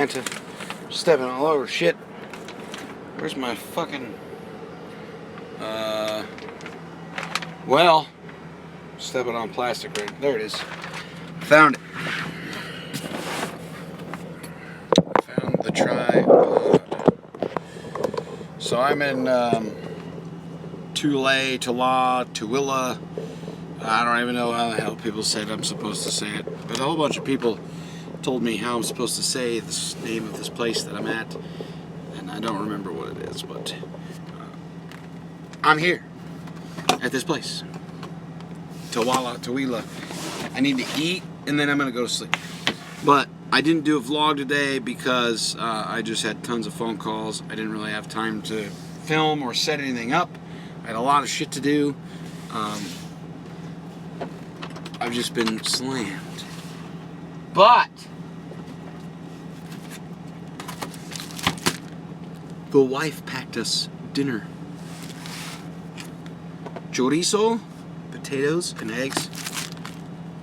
To stepping all over shit. Where's my fucking well, stepping on plastic right there. It is. Found it. Found the tripod. So I'm in Tooele. I don't even know how the hell people said I'm supposed to say it, but a whole bunch of people told me how I'm supposed to say the name of this place that I'm at, and I don't remember what it is, but I'm here at this place, Tooele. I need to eat, and then I'm gonna go to sleep. But I didn't do a vlog today because I just had tons of phone calls. I didn't really have time to film or set anything up. I had a lot of shit to do. I've just been slammed. But the wife packed us dinner. Chorizo, potatoes, and eggs,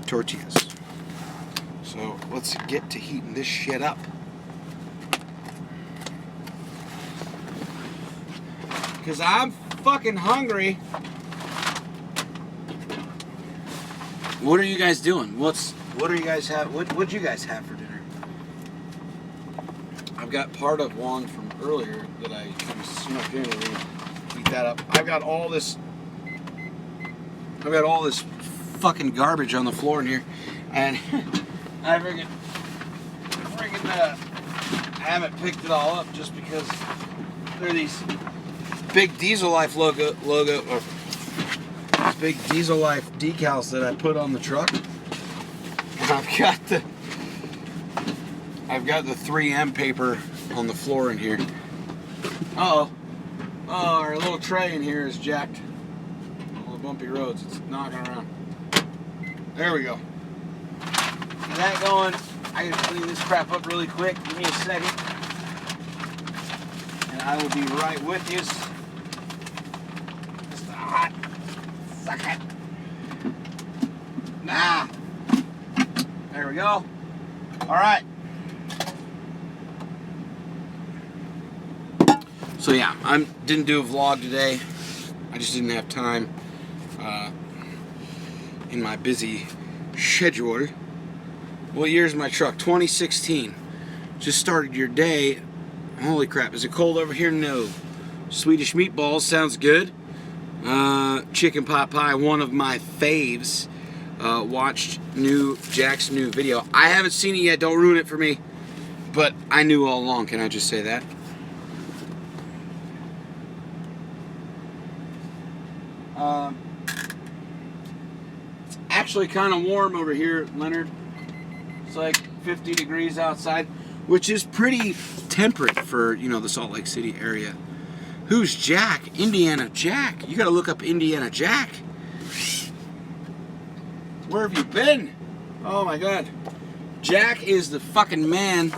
tortillas. So let's get to heating this shit up. Because I'm fucking hungry. What are you guys doing? What do you guys have? What'd you guys have for dinner? I've got part of one from earlier that I kind of snuck in and eat that up. I've got all this fucking garbage on the floor in here, and I freaking haven't picked it all up just because there are these big Diesel Life logo or big Diesel Life decals that I put on the truck. And I've got the 3M paper on the floor in here. Oh, our little tray in here is jacked. All the bumpy roads, it's knocking around. There we go. Get that going. I gotta clean this crap up really quick. Give me a second. And I will be right with you. Just a hot second. Nah. There we go. All right. So yeah, I didn't do a vlog today. I just didn't have time in my busy schedule. What year is my truck? 2016. Just started your day. Holy crap, is it cold over here? No. Swedish meatballs, sounds good. Chicken pot pie, one of my faves. Watched Jack's new video. I haven't seen it yet, don't ruin it for me. But I knew all along, can I just say that? It's actually kind of warm over here, Leonard. It's like 50 degrees outside, which is pretty temperate for, you know, the Salt Lake City area. Who's Jack? Indiana Jack. You gotta look up Indiana Jack. Where have you been? Oh my God. Jack is the fucking man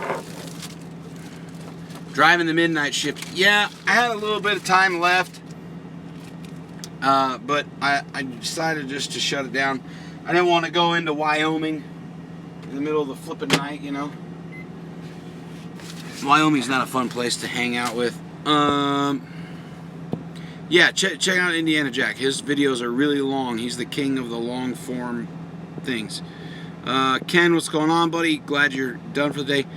driving the midnight shift. Yeah, I had a little bit of time left. But I decided just to shut it down. I didn't want to go into Wyoming in the middle of the flipping night, you know. Wyoming's not a fun place to hang out with. Yeah, check out Indiana Jack. His videos are really long. He's the king of the long form things. Ken, what's going on, buddy? Glad you're done for the day.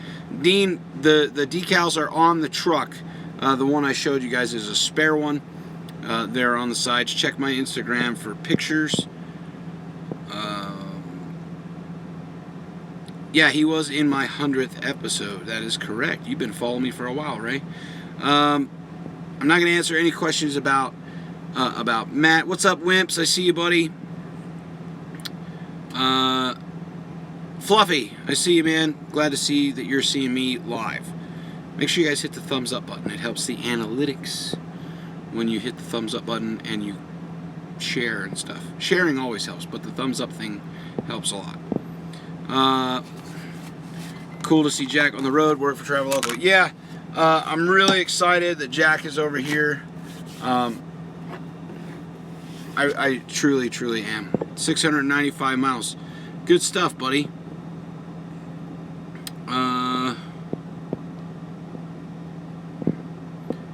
Dean, the decals are on the truck. The one I showed you guys is a spare one. They're on the sides. Check my Instagram for pictures. Yeah, he was in my 100th episode. That is correct. You've been following me for a while, Ray. I'm not going to answer any questions about Matt. What's up, Wimps? I see you, buddy. Fluffy, I see you, man. Glad to see that you're seeing me live. Make sure you guys hit the thumbs up button. It helps the analytics when you hit the thumbs up button and you share and stuff. Sharing always helps, but the thumbs up thing helps a lot. Cool to see Jack on the road, work for Travel Local. Yeah, I'm really excited that Jack is over here. I truly, truly am. 695 miles. Good stuff, buddy.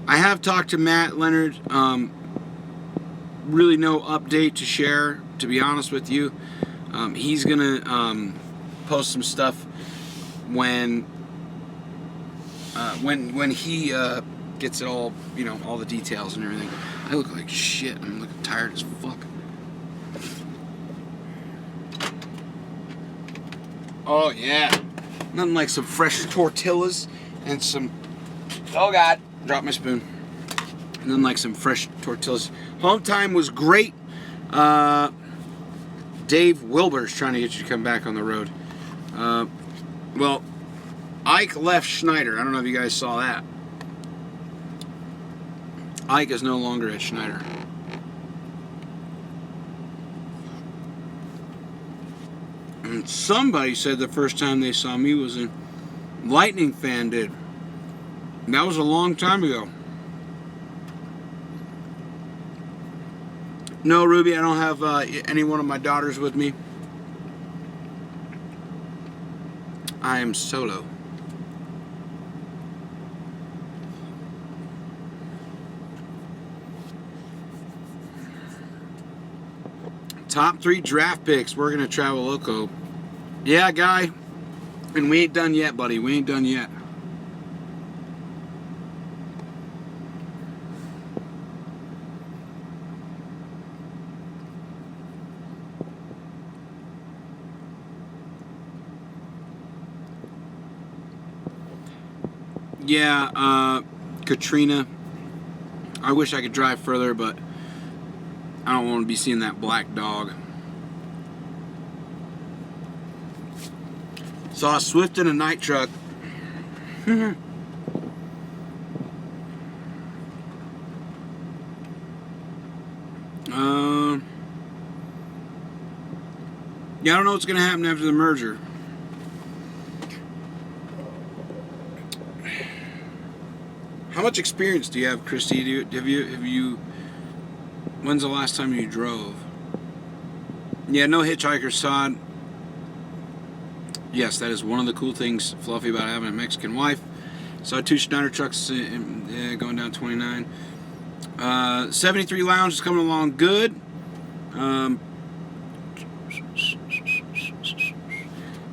I have talked to Matt Leonard. Really no update to share, to be honest with you. He's gonna post some stuff when he gets it all, all the details and everything. I look like shit. I'm looking tired as fuck. Oh yeah, nothing like some fresh tortillas and some. Oh God, dropped my spoon. Nothing like some fresh tortillas. Home time was great. Dave Wilbur's trying to get you to come back on the road. Well, Ike left Schneider. I don't know if you guys saw that. Ike is no longer at Schneider. And somebody said the first time they saw me was a Lightning fan did. And that was a long time ago. No, Ruby, I don't have any one of my daughters with me. I am solo. Top 3 draft picks. We're going to travel loco. Yeah, guy. And we ain't done yet, buddy. We ain't done yet. Yeah, Katrina. I wish I could drive further, but I don't want to be seeing that black dog. Saw a Swift in a night truck. Yeah, I don't know what's going to happen after the merger. How much experience do you have, Christy? Have you? When's the last time you drove? Yeah, no hitchhiker sod. Yes, that is one of the cool things, Fluffy, about having a Mexican wife. Saw 2 Schneider trucks going down 29. 73 Lounge is coming along good.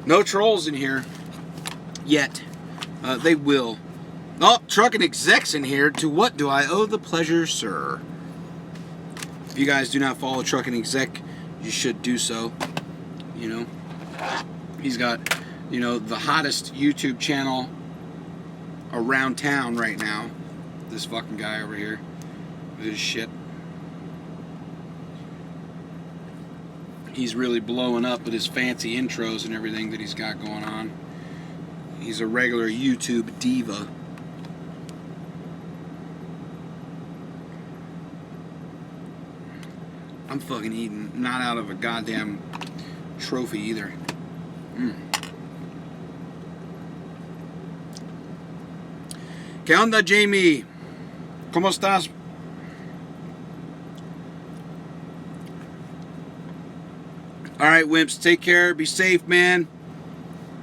No trolls in here yet. They will. Oh, Trucking Exec's in here. To what do I owe the pleasure, sir? If you guys do not follow Trucking Exec, you should do so. He's got, the hottest YouTube channel around town right now. This fucking guy over here with his shit. He's really blowing up with his fancy intros and everything that he's got going on. He's a regular YouTube diva. I'm fucking eating not out of a goddamn trophy either. ¿Qué onda, Jamie? ¿Cómo estás? All right, Wimps, take care. Be safe, man.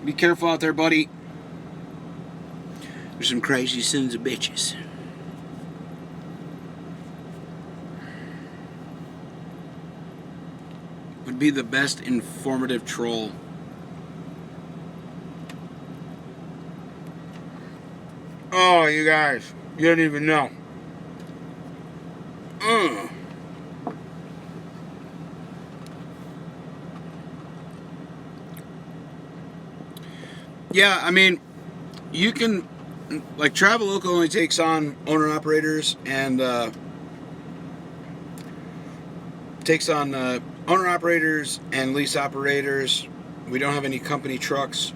Be careful out there, buddy. There's some crazy sons of bitches. Would be the best informative troll. Oh, you guys, you don't even know. Yeah, I mean, you can, like, Traveloka only takes on owner-operators and owner-operators and lease operators. We don't have any company trucks.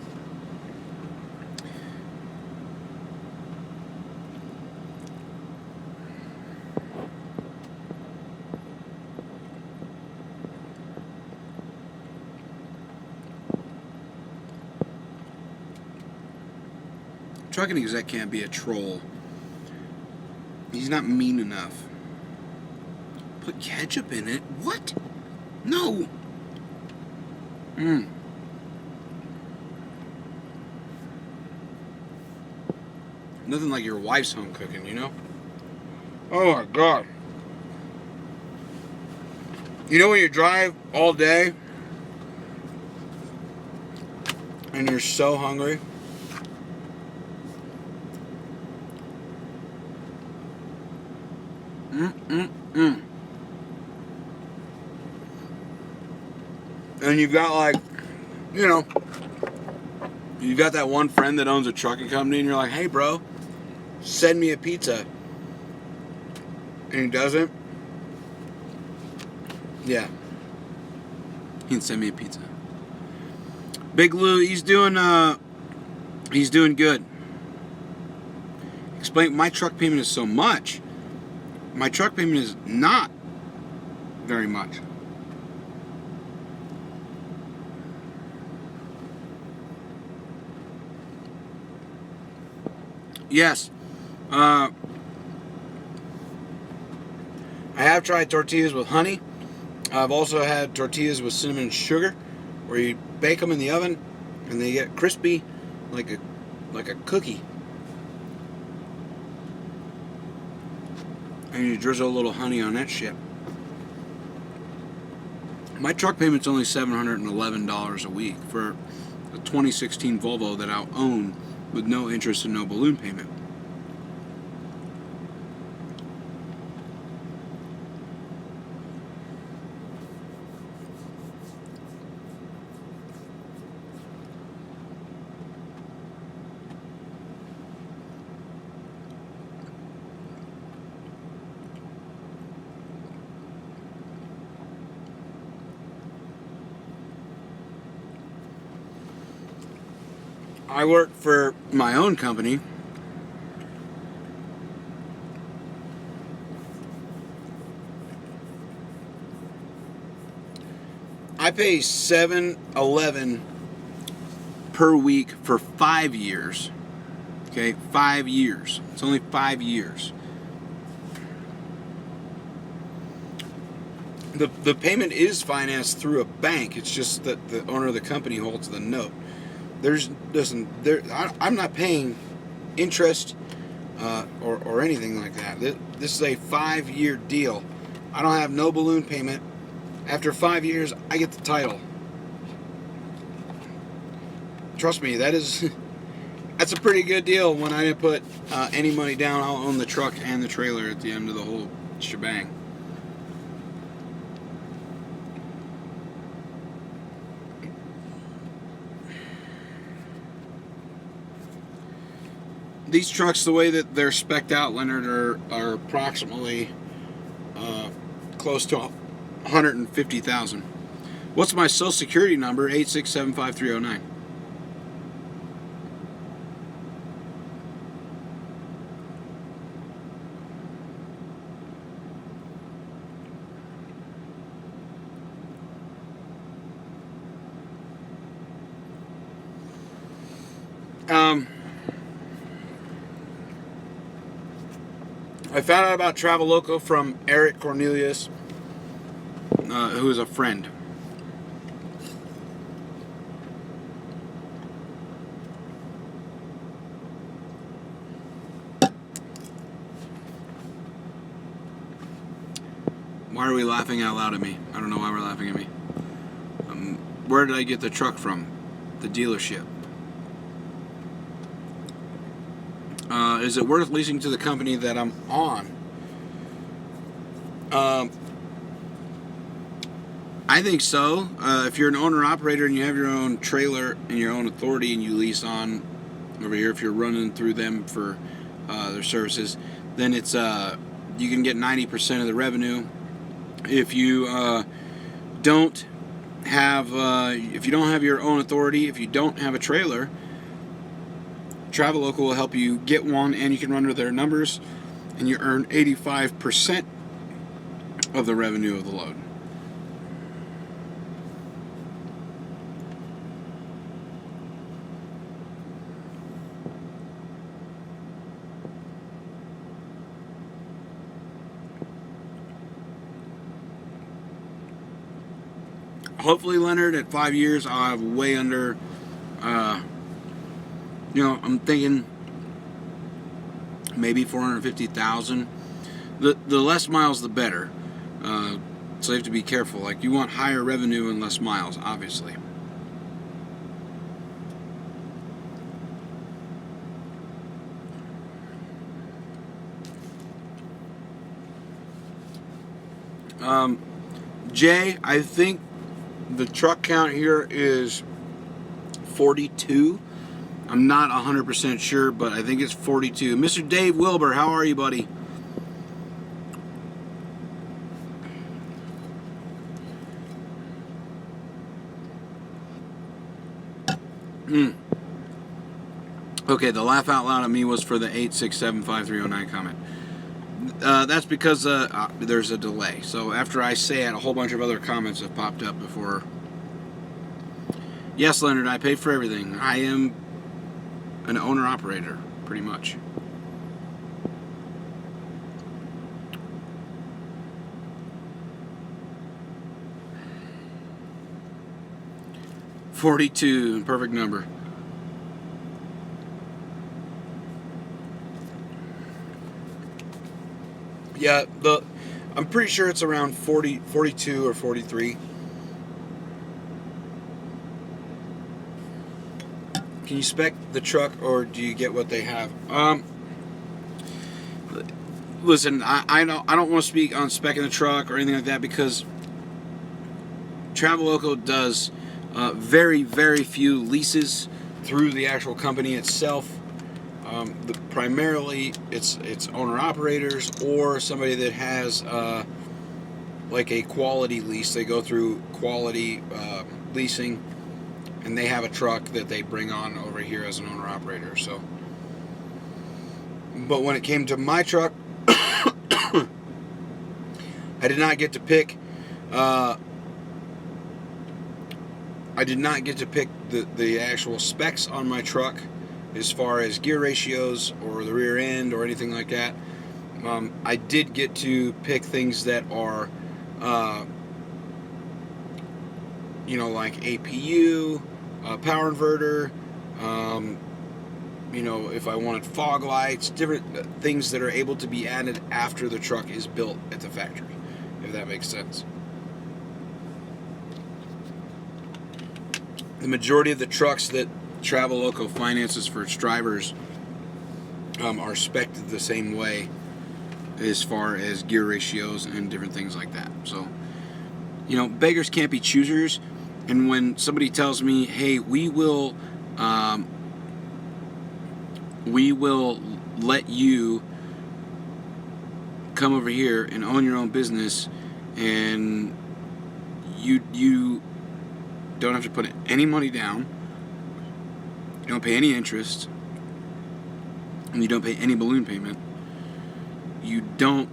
Trucking Exec can't be a troll. He's not mean enough. Put ketchup in it? What? No. Nothing like your wife's home cooking, you know? Oh my God. You know when you drive all day and you're so hungry? Mm-mm-mm. And you've got like, you know, you've got that one friend that owns a trucking company and you're like, hey bro, send me a pizza. And he doesn't. Yeah. He can send me a pizza. Big Lou, he's doing good. Explain, my truck payment is so much. My truck payment is not very much. Yes. I have tried tortillas with honey. I've also had tortillas with cinnamon and sugar, where you bake them in the oven and they get crispy like a cookie. And you drizzle a little honey on that shit. My truck payment's only $711 a week for a 2016 Volvo that I'll own with no interest and no balloon payment. I work for my own company. I pay $711 per week for 5 years. Okay, 5 years. It's only 5 years. The payment is financed through a bank. It's just that the owner of the company holds the note. I'm not paying interest or anything like that. This is a 5-year deal. I don't have no balloon payment. After 5 years, I get the title. Trust me, that's a pretty good deal. When I didn't put any money down, I'll own the truck and the trailer at the end of the whole shebang. These trucks, the way that they're spec'd out, Leonard, are approximately close to 150,000. What's my social security number? 8675309. I found out about Traveloka from Eric Cornelius, who is a friend. Why are we laughing out loud at me? I don't know why we're laughing at me. Where did I get the truck from? The dealership. Is it worth leasing to the company that I'm on? I think so. If you're an owner-operator and you have your own trailer and your own authority and you lease on over here, if you're running through them for their services, then it's you can get 90% of the revenue. If you don't have your own authority, if you don't have a trailer, Traveloka will help you get one, and you can run with their numbers, and you earn 85% of the revenue of the load. Hopefully, Leonard, at 5 years, I'll have way under, I'm thinking maybe 450,000. The less miles, the better. So you have to be careful. Like, you want higher revenue and less miles, obviously. Jay, I think the truck count here is 42. I'm not 100% sure, but I think it's 42. Mr. Dave Wilbur, how are you, buddy? Okay, the laugh out loud at me was for the 8675309 comment. That's because there's a delay. So after I say it, a whole bunch of other comments have popped up before. Yes, Leonard, I pay for everything. I am an owner-operator, pretty much. $42, perfect number. Yeah, I'm pretty sure it's around 42 or 43. Can you spec the truck, or do you get what they have? Listen, I don't want to speak on specking the truck or anything like that, because Traveloco does very, very few leases through the actual company itself. Primarily, it's owner-operators or somebody that has like a quality lease. They go through quality leasing, and they have a truck that they bring on over here as an owner-operator. So, but when it came to my truck, I did not get to pick. I did not get to pick the actual specs on my truck, as far as gear ratios or the rear end or anything like that. I did get to pick things that are, like APU, power inverter, if I wanted fog lights, different things that are able to be added after the truck is built at the factory, if that makes sense. The majority of the trucks that Traveloco finances for its drivers are spec'd the same way, as far as gear ratios and different things like that. So, beggars can't be choosers. And when somebody tells me, hey, we will let you come over here and own your own business, and you don't have to put any money down, you don't pay any interest, and you don't pay any balloon payment, you don't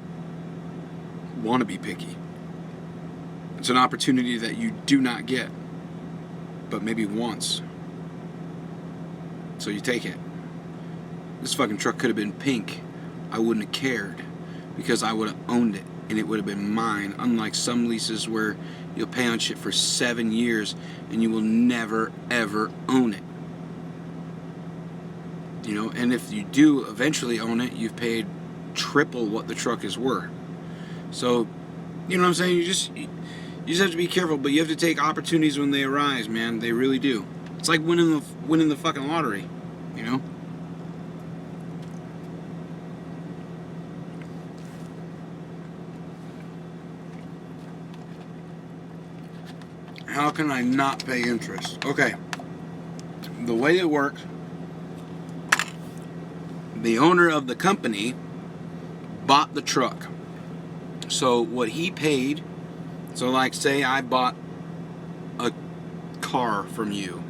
want to be picky. It's an opportunity that you do not get, but maybe once. So you take it. This fucking truck could have been pink. I wouldn't have cared, because I would have owned it, and it would have been mine. Unlike some leases where you'll pay on shit for 7 years and you will never ever own it. And if you do eventually own it, you've paid triple what the truck is worth. So, you know what I'm saying? You just have to be careful, but you have to take opportunities when they arise, man. They really do. It's like winning the fucking lottery, How can I not pay interest? Okay. The way it works, the owner of the company bought the truck. So what he paid, like say I bought a car from you,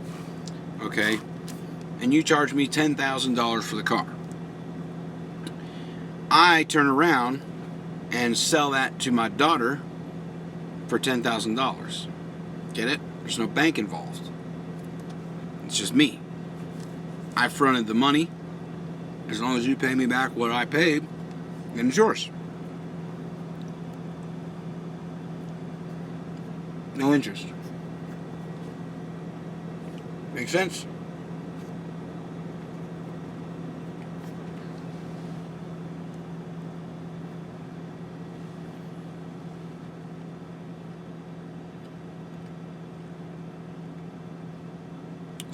okay, and you charge me $10,000 for the car. I turn around and sell that to my daughter for $10,000. Get it? There's no bank involved. It's just me. I fronted the money. As long as you pay me back what I paid, then it's yours. No interest. Make sense?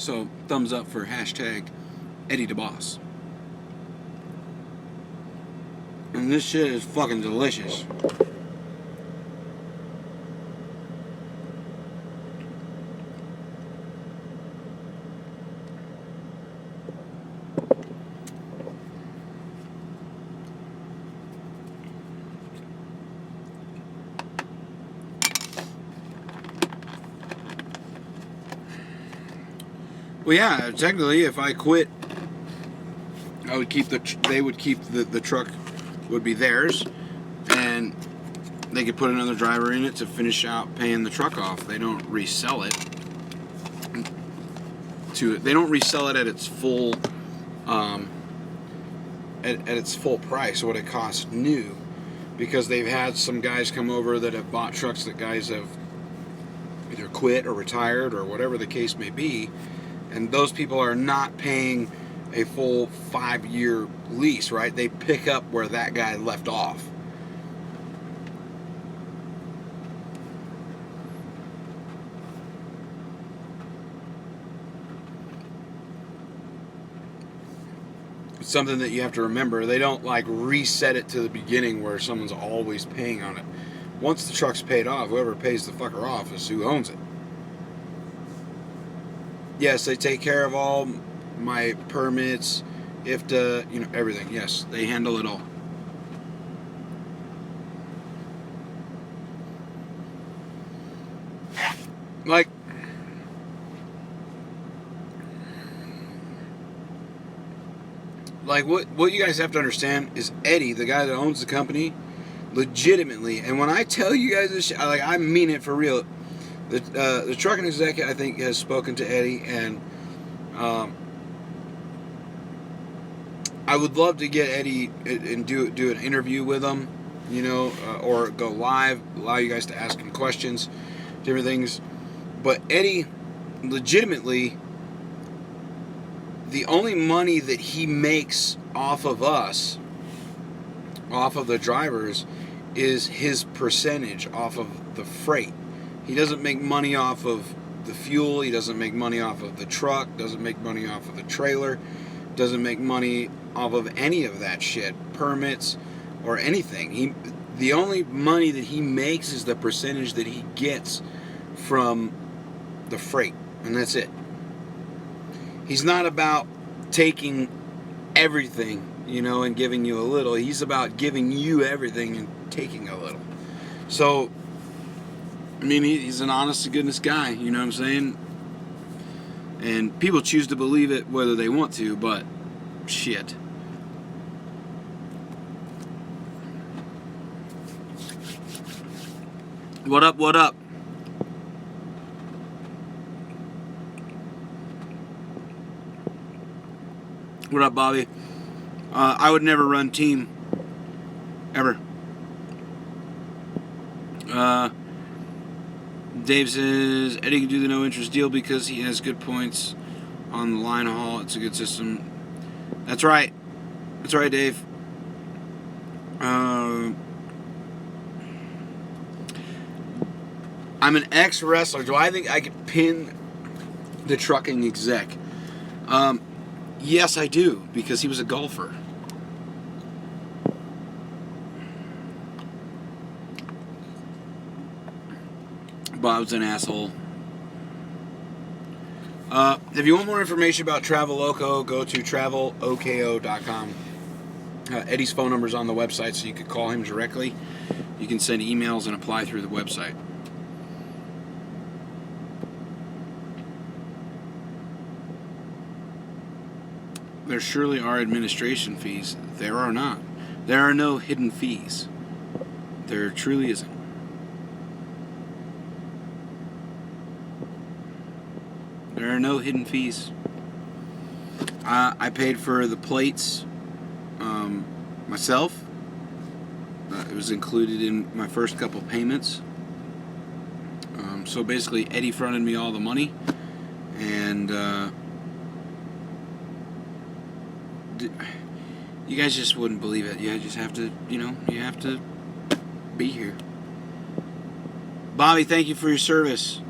So, thumbs up for hashtag Eddie DeBoss. And this shit is fucking delicious. Well, yeah, technically, if I quit, I would keep they would keep the truck, would be theirs, and they could put another driver in it to finish out paying the truck off. They don't resell it they don't resell it at its full at its full price, what it costs new, because they've had some guys come over that have bought trucks that guys have either quit or retired or whatever the case may be, and those people are not paying a full 5-year lease, right? They pick up where that guy left off. It's something that you have to remember. They don't like reset it to the beginning where someone's always paying on it. Once the truck's paid off, whoever pays the fucker off is who owns it. Yes, they take care of all my permits, IFTA, everything. Yes, they handle it all. Like what you guys have to understand is Eddie, the guy that owns the company, legitimately, and when I tell you guys this shit, I mean it for real. The trucking executive, I think, has spoken to Eddie, and I would love to get Eddie and do an interview with him, or go live, allow you guys to ask him questions, different things. But Eddie, legitimately, the only money that he makes off of us, off of the drivers, is his percentage off of the freight. He doesn't make money off of the fuel. He doesn't make money off of the truck. Doesn't make money off of the trailer. Doesn't make money off of any of that shit, permits or anything. The only money that he makes is the percentage that he gets from the freight, and that's it. He's not about taking everything, and giving you a little. He's about giving you everything and taking a little. So, I mean, he's an honest to goodness guy, you know what I'm saying? And people choose to believe it whether they want to, but shit. What up, what up? What up, Bobby? I would never run team. Ever. Dave says, Eddie can do the no interest deal because he has good points on the line haul. It's a good system. That's right. That's right, Dave. I'm an ex-wrestler. Do I think I could pin the trucking exec? Yes, I do, because he was a golfer. Bob's an asshole. If you want more information about Traveloco, go to traveloko.com. Eddie's phone number is on the website, so you could call him directly. You can send emails and apply through the website. There surely are administration fees. There are not. There are no hidden fees. There truly isn't. There are no hidden fees. I paid for the plates myself. It was included in my first couple payments. So basically, Eddie fronted me all the money, and you guys just wouldn't believe it. You just have to, you have to be here. Bobby, thank you for your service.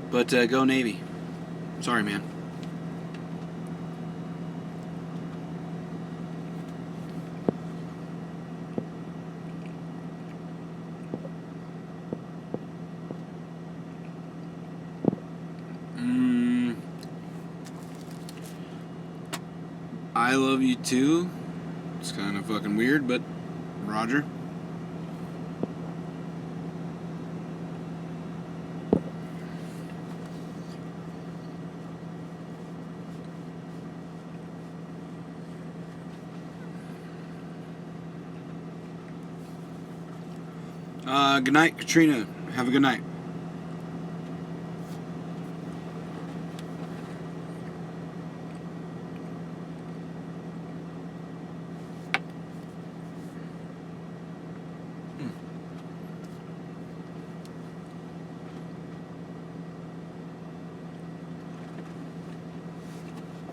But go Navy. Sorry, man. I love you too. It's kind of fucking weird, but Roger. Good night, Katrina. Have a good night.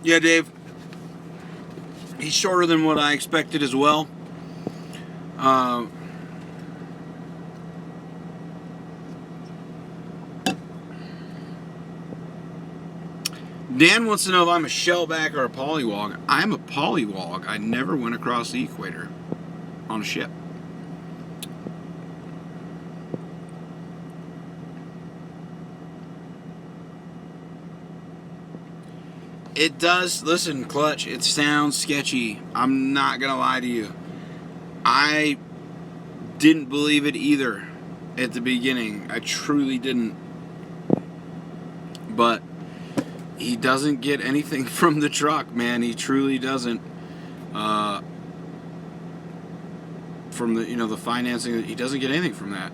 Yeah, Dave. He's shorter than what I expected as well. Dan wants to know if I'm a shellback or a polywog. I'm a polywog. I never went across the equator on a ship. It does. Listen, Clutch, it sounds sketchy. I'm not going to lie to you. I didn't believe it either at the beginning. I truly didn't. But he doesn't get anything from the truck, man. He truly doesn't. From the financing, he doesn't get anything from that.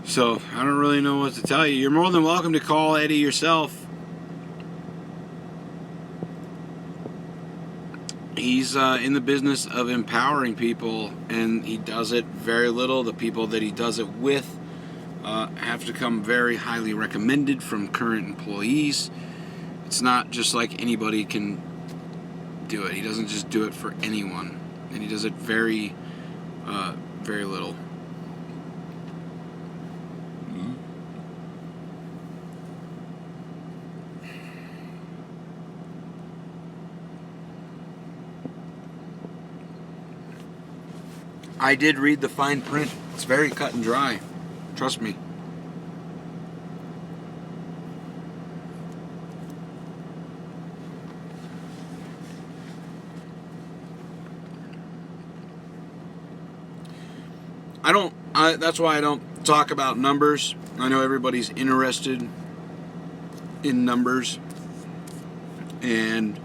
So I don't really know what to tell you. You're more than welcome to call Eddie yourself. He's in the business of empowering people, and he does it very little. The people that he does it with have to come very highly recommended from current employees. It's not just like anybody can do it. He doesn't just do it for anyone, and he does it very, very little. I did read the fine print. It's very cut and dry. Trust me. That's why I don't talk about numbers. I know everybody's interested in numbers. And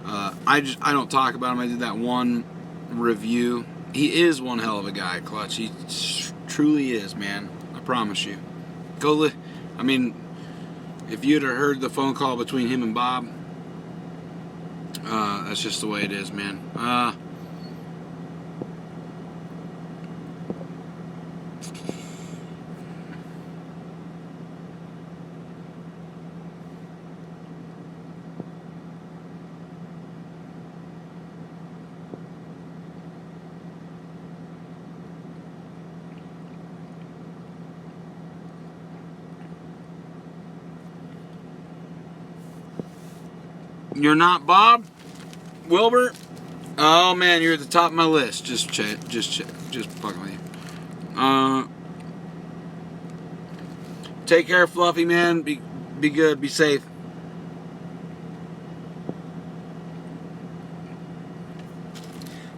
I don't talk about him. I did that one review. He is one hell of a guy, Clutch. He truly is, man. I promise you. I mean, if you'd have heard the phone call between him and Bob, that's just the way it is, man. You're not Bob Wilbur? Oh man, you're at the top of my list. Just fucking with you. Take care, Fluffy man. Be good. Be safe.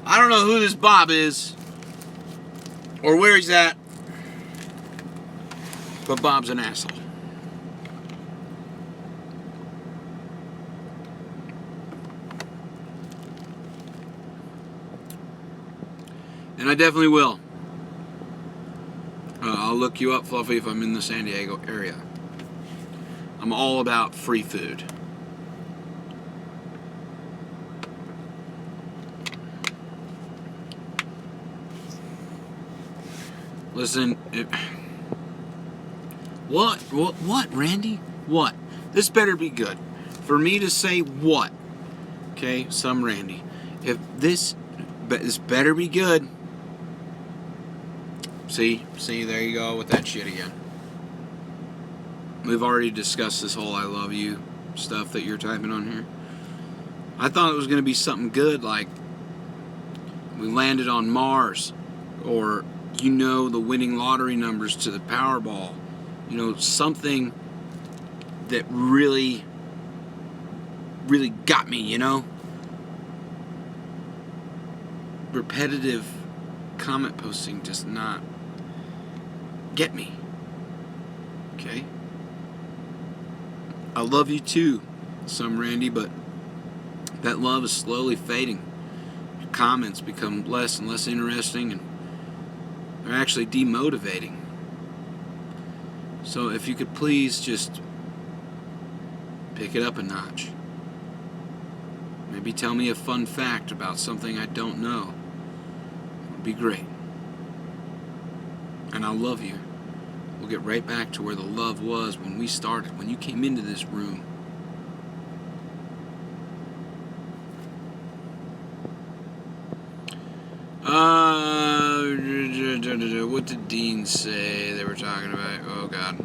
I don't know who this Bob is or where he's at, but Bob's an asshole. And I definitely will. I'll look you up, Fluffy, if I'm in the San Diego area. I'm all about free food. Listen, what, Randy? What? This better be good. For me to say what? Okay, some Randy. If this better be good. See, there you go with that shit again. We've already discussed this whole I love you stuff that you're typing on here. I thought it was going to be something good, like we landed on Mars, or the winning lottery numbers to the Powerball. Something that really got me, Repetitive comment posting does not get me. Okay? I love you too, some Randy, but that love is slowly fading. Your comments become less and less interesting, and they're actually demotivating. So if you could please just pick it up a notch. Maybe tell me a fun fact about something I don't know. It would be great. And I love you. We'll get right back to where the love was when we started, when you came into this room. What did Dean say they were talking about? Oh, God.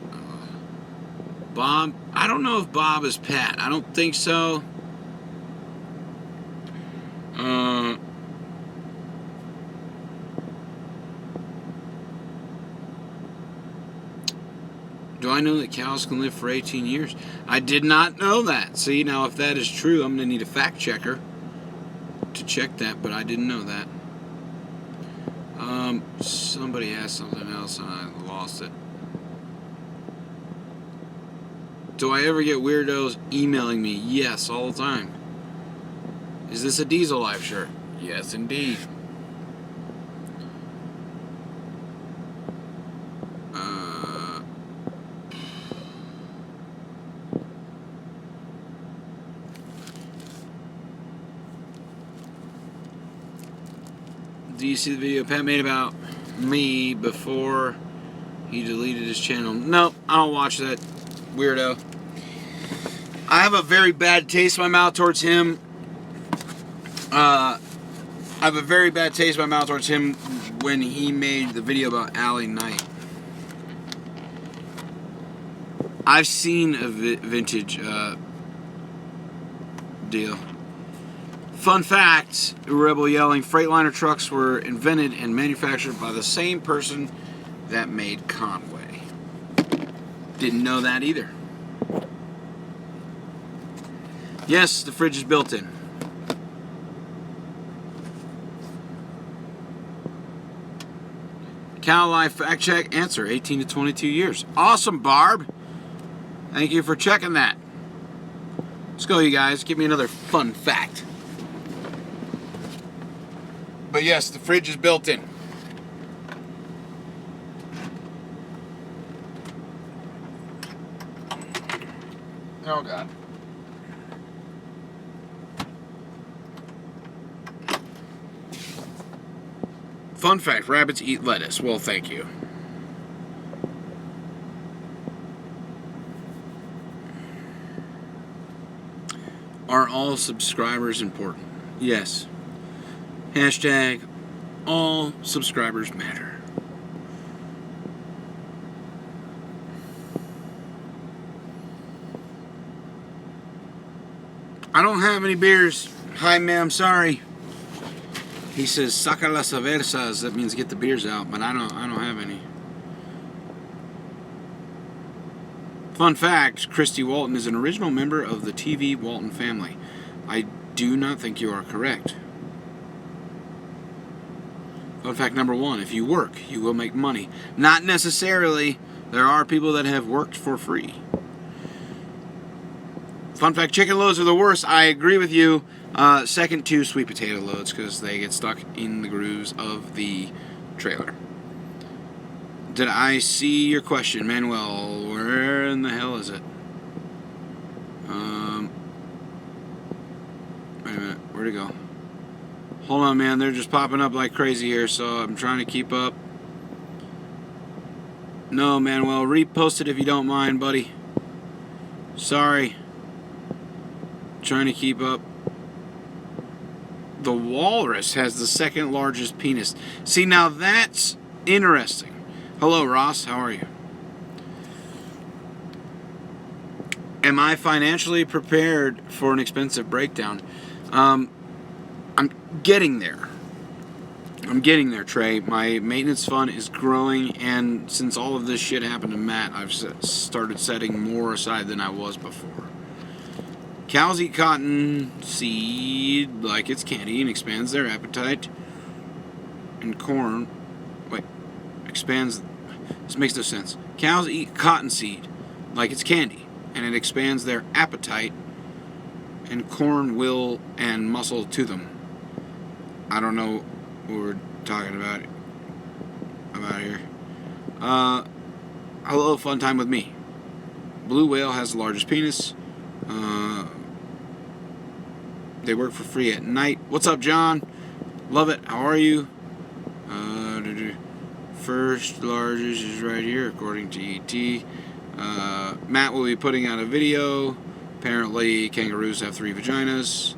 Bob? I don't know if Bob is Pat. I don't think so. Do I know that cows can live for 18 years? I did not know that. See, now if that is true, I'm going to need a fact checker to check that, but I didn't know that. Somebody asked something else and I lost it. Do I ever get weirdos emailing me? Yes, all the time. Is this a Diesel Life shirt? Yes, indeed. Do you see the video Pat made about me before he deleted his channel? No, I don't watch that weirdo. I have a very bad taste in my mouth towards him. I have a very bad taste in my mouth towards him when he made the video about Allie Knight. I've seen a vintage deal. Fun fact, Rebel yelling, Freightliner trucks were invented and manufactured by the same person that made Conway. Didn't know that either. Yes, the fridge is built in. Cow Life fact check answer, 18 to 22 years. Awesome, Barb. Thank you for checking that. Let's go, you guys. Give me another fun fact. But yes, the fridge is built in. Oh, God. Fun fact, rabbits eat lettuce. Well, thank you. Are all subscribers important? Yes. Hashtag all subscribers matter. I don't have any beers. Hi, ma'am, sorry. He says, saca las cervezas. That means get the beers out, but I don't have any. Fun fact, Christy Walton is an original member of the TV Walton family. I do not think you are correct. Fun fact number 1, if you work, you will make money. Not necessarily. There are people that have worked for free. Fun fact, chicken loads are the worst. I agree with you. Second to sweet potato loads because they get stuck in the grooves of the trailer. Did I see your question, Manuel? Where in the hell is it? Wait a minute. Where'd it go? Hold on, man. They're just popping up like crazy here, so I'm trying to keep up. No, Manuel. Repost it if you don't mind, buddy. Sorry. Trying to keep up. The walrus has the second largest penis. See, now that's interesting. Hello, Ross. How are you? Am I financially prepared for an expensive breakdown? I'm getting there. I'm getting there, Trey. My maintenance fund is growing, and since all of this shit happened to Matt, I've started setting more aside than I was before. Cows eat cotton seed like it's candy and expands their appetite. And corn, expands. This makes no sense. Cows eat cottonseed like it's candy, and it expands their appetite, and corn will and muscle to them. I don't know what we're talking about here. Hello, fun time with me. Blue whale has the largest penis. They work for free at night. What's up, John? Love it. How are you? First largest is right here, according to ET. Matt will be putting out a video. Apparently, kangaroos have 3 vaginas.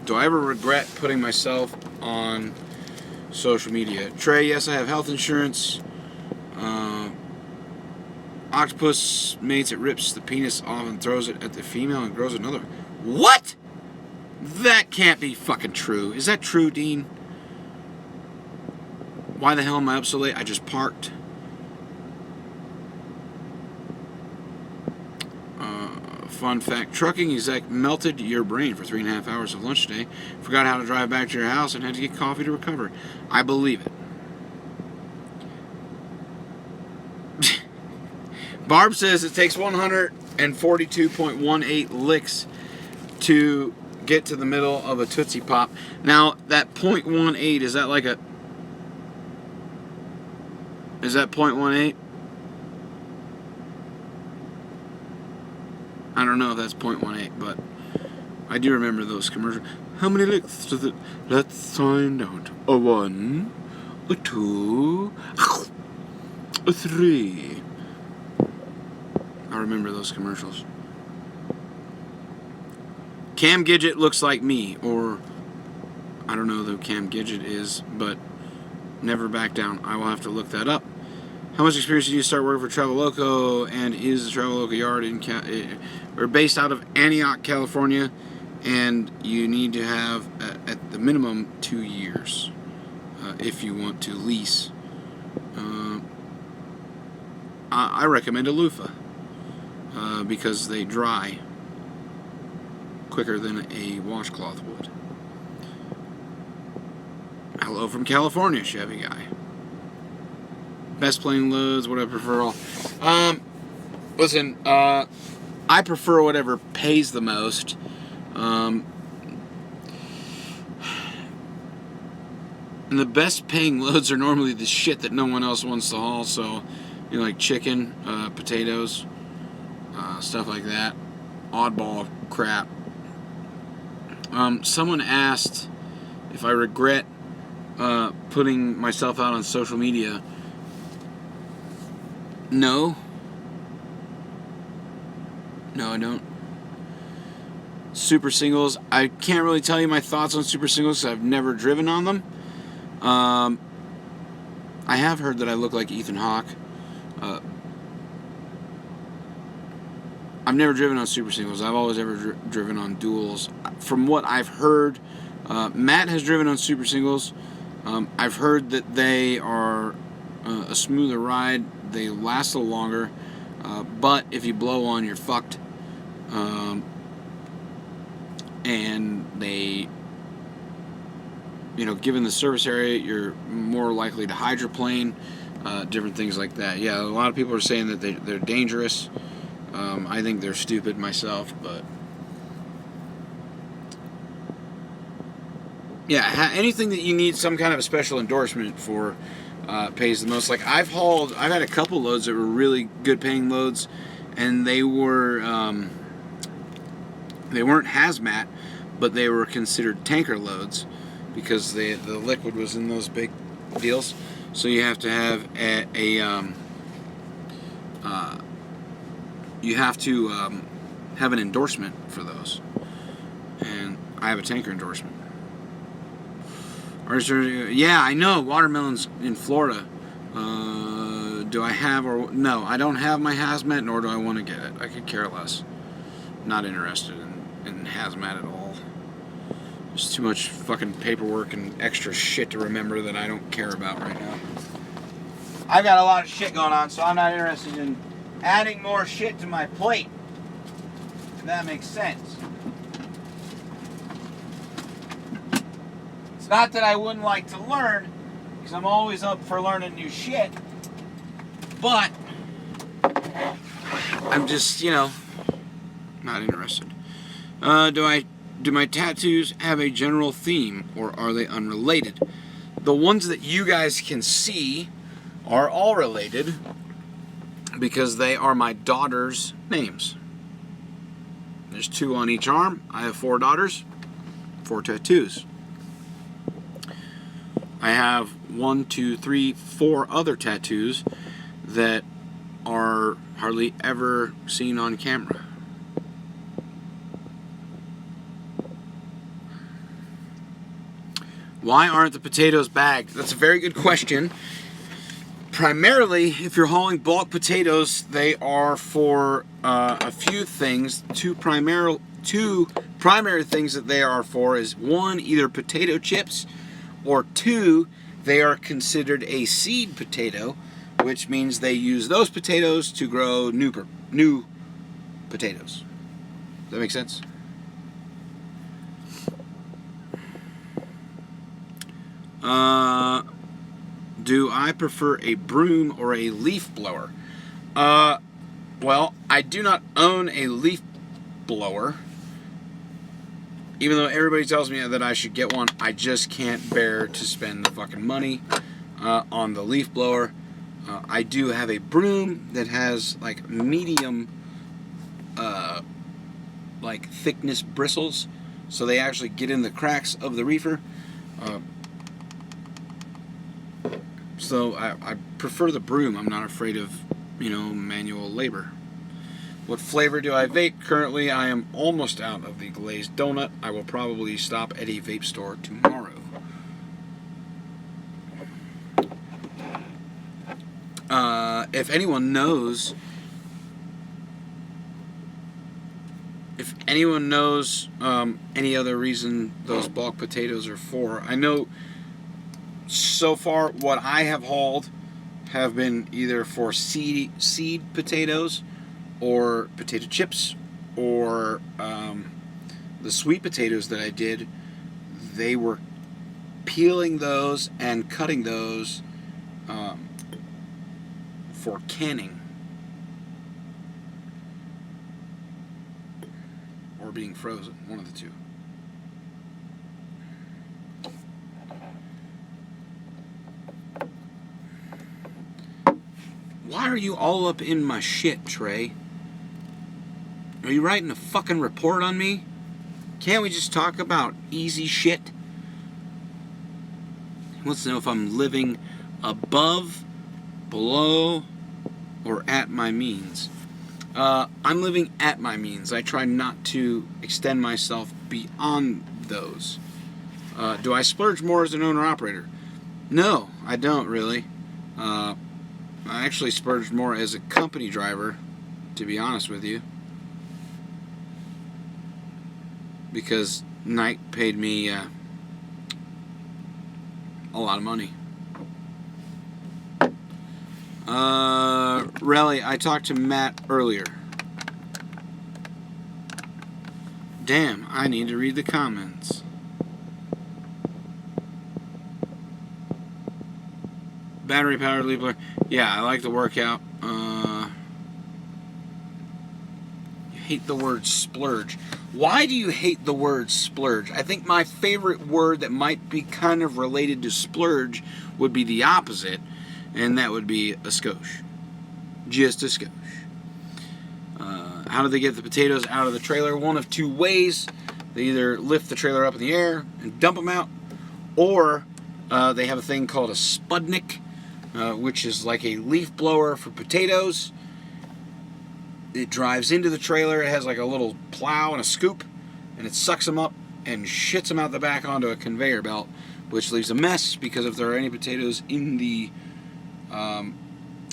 Do I ever regret putting myself on social media? Trey, yes, I have health insurance. Octopus mates, it rips the penis off and throws it at the female and grows another. What? That can't be fucking true. Is that true, Dean? Why the hell am I up so late? I just parked. Fun fact, trucking exec melted your brain for 3.5 hours of lunch today. Forgot how to drive back to your house and had to get coffee to recover. I believe it. Barb says it takes 142.18 licks to get to the middle of a Tootsie Pop. Now, that 0.18, is that like a... Is that 0.18? I don't know if that's 0.18, but I do remember those commercials. How many licks does it? Let's find out. A 1, a 2, a 3. I remember those commercials. Cam Gidget looks like me, or I don't know who Cam Gidget is, but never back down. I will have to look that up. How much experience did you start working for Traveloco, and is the Traveloco yard we're based out of Antioch, California, and you need to have at the minimum 2 years if you want to lease. I recommend a loofah because they dry quicker than a washcloth would. Hello from California, Chevy guy. Best plane loads, what I prefer all. Listen, I prefer whatever pays the most. And the best paying loads are normally the shit that no one else wants to haul. So, you know, like chicken, potatoes, stuff like that. Oddball crap. Someone asked if I regret putting myself out on social media. No, I don't. Super singles, I can't really tell you my thoughts on super singles because I've never driven on them. I have heard that I look like Ethan Hawke. I've never driven on super singles. I've always ever driven on duals. From what I've heard, Matt has driven on super singles. I've heard that they are a smoother ride. They last a little longer, but if you blow one, you're fucked. And they, given the service area, you're more likely to hydroplane, different things like that. Yeah, a lot of people are saying that they're dangerous. I think they're stupid myself, but yeah, anything that you need some kind of a special endorsement for pays the most. Like I've had a couple loads that were really good paying loads, and they weren't hazmat, but they were considered tanker loads because the liquid was in those big deals. So you have to have have an endorsement for those, and I have a tanker endorsement. Yeah, I know. Watermelons in Florida. Do I have or no? I don't have my hazmat, nor do I want to get it. I could care less. Not interested in hazmat at all. There's too much fucking paperwork and extra shit to remember that I don't care about right now. I've got a lot of shit going on, so I'm not interested in adding more shit to my plate. If that makes sense. It's not that I wouldn't like to learn, because I'm always up for learning new shit, but I'm just, not interested. Do my tattoos have a general theme, or are they unrelated? The ones that you guys can see are all related because they are my daughter's names. There's 2 on each arm. I have 4 daughters, 4 tattoos. I have 1, 2, 3, 4 other tattoos that are hardly ever seen on camera. Why aren't the potatoes bagged? That's a very good question. Primarily, if you're hauling bulk potatoes, they are for a few things. Two primary things that they are for is 1, either potato chips, or 2, they are considered a seed potato, which means they use those potatoes to grow new potatoes. Does that make sense? Do I prefer a broom or a leaf blower? Well, I do not own a leaf blower. Even though everybody tells me that I should get one, I just can't bear to spend the fucking money on the leaf blower. I do have a broom that has like medium thickness bristles, so they actually get in the cracks of the reefer. So I prefer the broom. I'm not afraid of, manual labor. What flavor do I vape? Currently, I am almost out of the glazed donut. I will probably stop at a vape store tomorrow. If anyone knows any other reason those bulk potatoes are for, I know so far what I have hauled have been either for seed potatoes or potato chips, or the sweet potatoes that I did, they were peeling those and cutting those for canning or being frozen, one of the two. Why are you all up in my shit, Trey? Are you writing a fucking report on me? Can't we just talk about easy shit? He wants to know if I'm living above, below, or at my means. I'm living at my means. I try not to extend myself beyond those. Do I splurge more as an owner-operator? No, I don't really. I actually splurged more as a company driver, to be honest with you. Because Nike paid me a lot of money. Relly, I talked to Matt earlier. Damn, I need to read the comments. Battery powered leaf blower. Yeah, I like the workout. You hate the word splurge. Why do you hate the word splurge? I think my favorite word that might be kind of related to splurge would be the opposite, and that would be a skosh. Just a skosh. How do they get the potatoes out of the trailer? One of two ways. They either lift the trailer up in the air and dump them out, or they have a thing called a Spudnik, which is like a leaf blower for potatoes. It drives into the trailer. It has like a little plow and a scoop, and it sucks them up and shits them out the back onto a conveyor belt, which leaves a mess because if there are any potatoes in the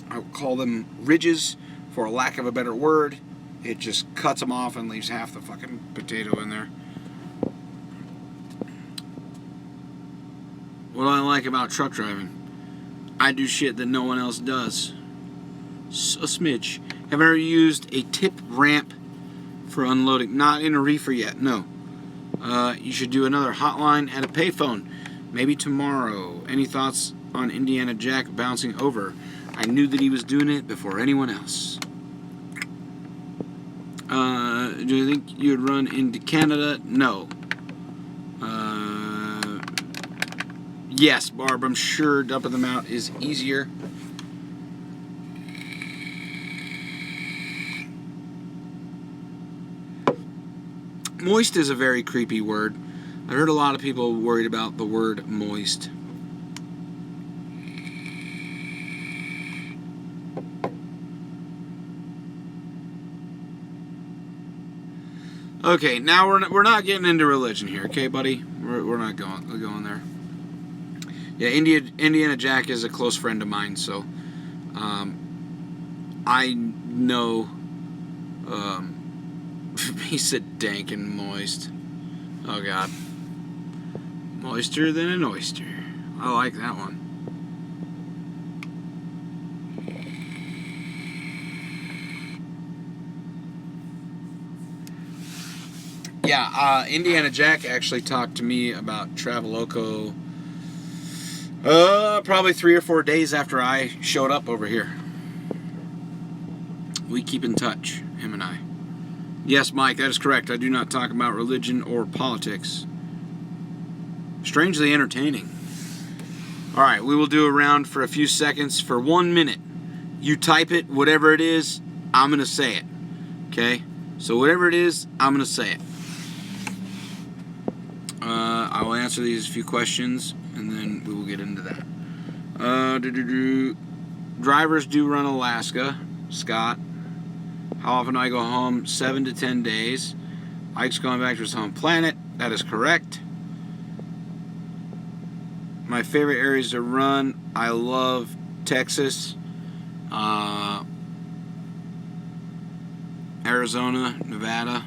I would call them ridges, for a lack of a better word. It just cuts them off and leaves half the fucking potato in there. What do I like about truck driving? I do shit that no one else does. A smidge. Have I ever used a tip ramp for unloading? Not in a reefer yet, no. You should do another hotline at a payphone. Maybe tomorrow. Any thoughts on Indiana Jack bouncing over? I knew that he was doing it before anyone else. Do you think you'd run into Canada? No. Yes, Barb, I'm sure dumping them out is easier. Moist is a very creepy word. I heard a lot of people worried about the word moist. Okay, now we're not getting into religion here, okay, buddy? We're not going there. Yeah, Indiana Jack is a close friend of mine, so I know. He said dank and moist. Oh God, moister than an oyster. I like that one. Yeah, Indiana Jack actually talked to me about Traveloco probably 3 or 4 days after I showed up over here. We keep in touch, him and I. Yes, Mike, that is correct. I do not talk about religion or politics. Strangely entertaining. Alright, we will do a round for a few seconds for 1 minute. You type it, whatever it is, I'm going to say it. Okay? So whatever it is, I'm going to say it. I will answer these few questions, and then we will get into that. Drivers do run Alaska. Scott. How often do I go home? 7 to 10 days. Ike's going back to his home planet. That is correct. My favorite areas to run. I love Texas. Arizona, Nevada.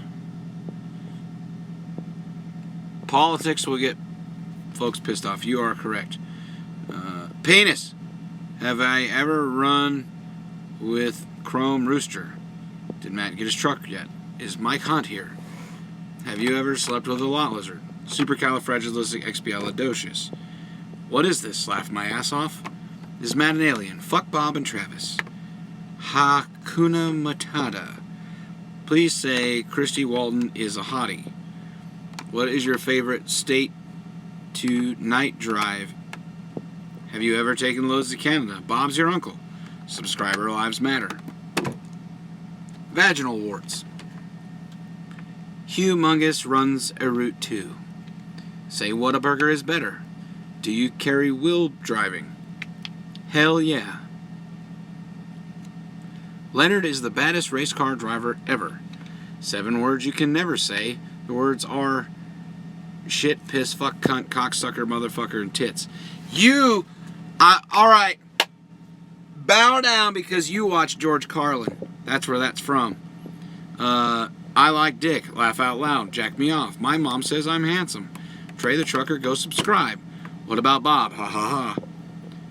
Politics will get folks pissed off. You are correct. Penis. Have I ever run with Chrome Rooster? Did Matt get his truck yet? Is Mike Hunt here? Have you ever slept with a lot lizard? Supercalifragilisticexpialidocious. What is this? Laugh my ass off? Is Matt an alien? Fuck Bob and Travis. Hakuna Matata. Please say Christy Walton is a hottie. What is your favorite state to night drive? Have you ever taken loads to Canada? Bob's your uncle. Subscriber lives matter. Vaginal warts. Humongous runs a Route 2. Say Whataburger is better. Do you carry wheel driving? Hell yeah. Leonard is the baddest race car driver ever. 7 words you can never say. The words are shit, piss, fuck, cunt, cocksucker, motherfucker, and tits. Alright. Bow down because you watch George Carlin. That's where that's from. I like dick. Laugh out loud. Jack me off. My mom says I'm handsome. Trey the Trucker, go subscribe. What about Bob? Ha ha ha.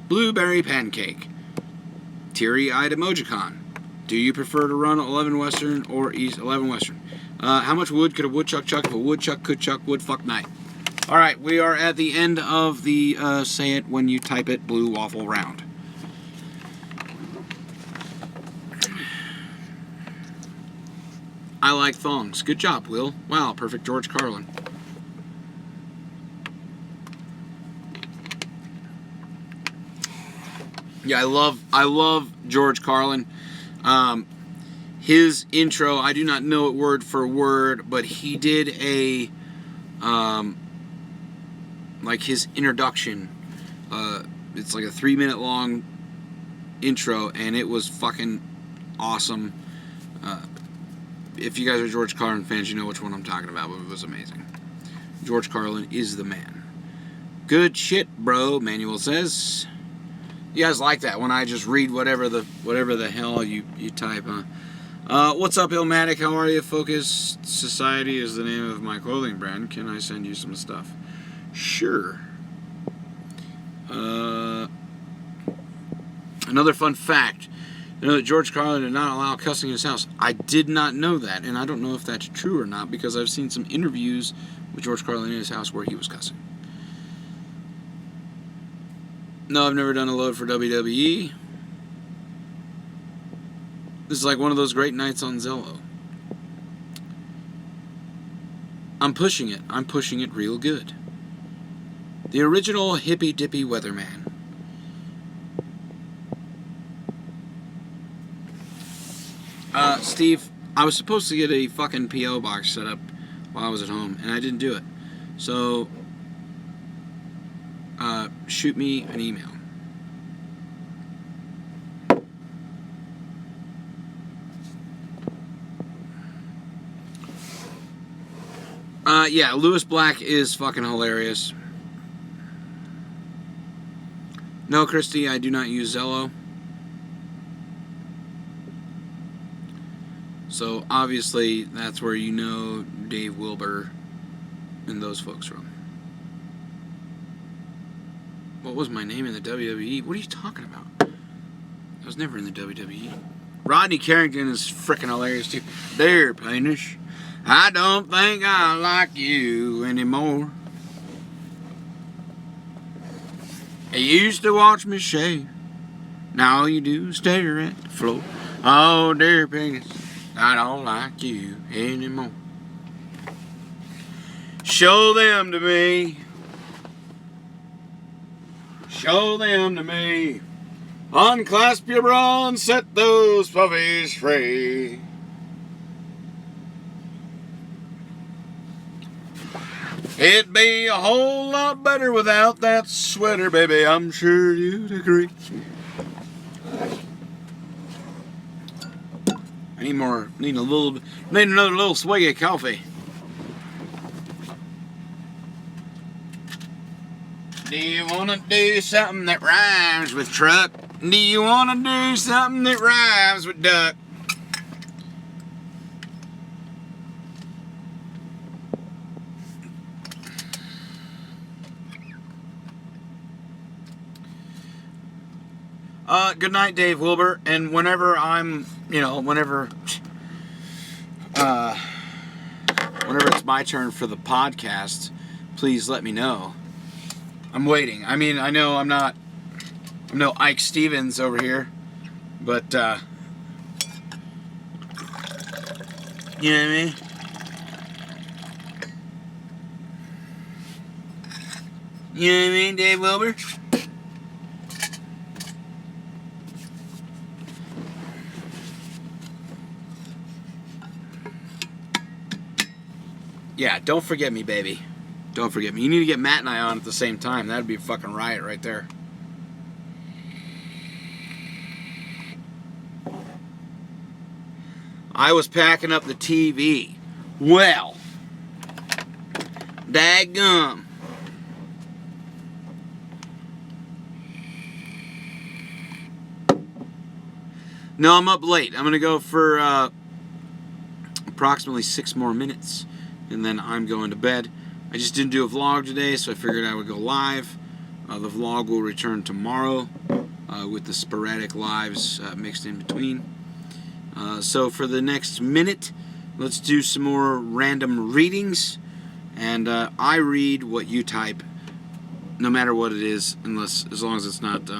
Blueberry pancake. Teary-eyed emojicon. Do you prefer to run 11 Western or East 11 Western? How much wood could a woodchuck chuck if a woodchuck could chuck wood? Fuck night. Alright, we are at the end of the say it when you type it blue waffle round. I like thongs. Good job, Will. Wow, perfect George Carlin. Yeah, I love George Carlin. His intro, I do not know it word for word, but he did a like his introduction. It's like a 3-minute long intro, and it was fucking awesome. If you guys are George Carlin fans, you know which one I'm talking about, but it was amazing. George Carlin is the man. Good shit, bro, Manuel says. You guys like that when I just read whatever the hell you type, huh? What's up, Illmatic? How are you? Focus Society is the name of my clothing brand. Can I send you some stuff? Sure. Another fun fact. You know that George Carlin did not allow cussing in his house. I did not know that, and I don't know if that's true or not, because I've seen some interviews with George Carlin in his house where he was cussing. No, I've never done a load for WWE. This is like one of those great nights on Zello. I'm pushing it. I'm pushing it real good. The original hippy dippy weatherman. Steve, I was supposed to get a fucking P.O. box set up while I was at home, and I didn't do it. So, shoot me an email. Yeah, Lewis Black is fucking hilarious. No, Christy, I do not use Zello. So, obviously, that's where you know Dave Wilbur and those folks from. What was my name in the WWE? What are you talking about? I was never in the WWE. Rodney Carrington is freaking hilarious, too. There, Penis. I don't think I like you anymore. You used to watch me shave. Now all you do is stare at the floor. Oh, dear Penis, I don't like you anymore. Show them to me. Show them to me. Unclasp your bra and set those puppies free. It'd be a whole lot better without that sweater, baby. I'm sure you'd agree. I need another little swig of coffee. Do you want to do something that rhymes with truck? Do you want to do something that rhymes with duck? Good night, Dave Wilbur. And whenever whenever it's my turn for the podcast, please let me know. I'm waiting. I mean, I know I'm no Ike Stevens over here, but, you know what I mean? You know what I mean, Dave Wilbur? Yeah, don't forget me, baby. Don't forget me. You need to get Matt and I on at the same time. That'd be a fucking riot right there. I was packing up the TV. Well, daggum. No, I'm up late. I'm going to go for approximately 6 more minutes. And then I'm going to bed. I just didn't do a vlog today, so I figured I would go live. The vlog will return tomorrow with the sporadic lives mixed in between. So for the next minute, let's do some more random readings. And I read what you type, no matter what it is, as long as it's not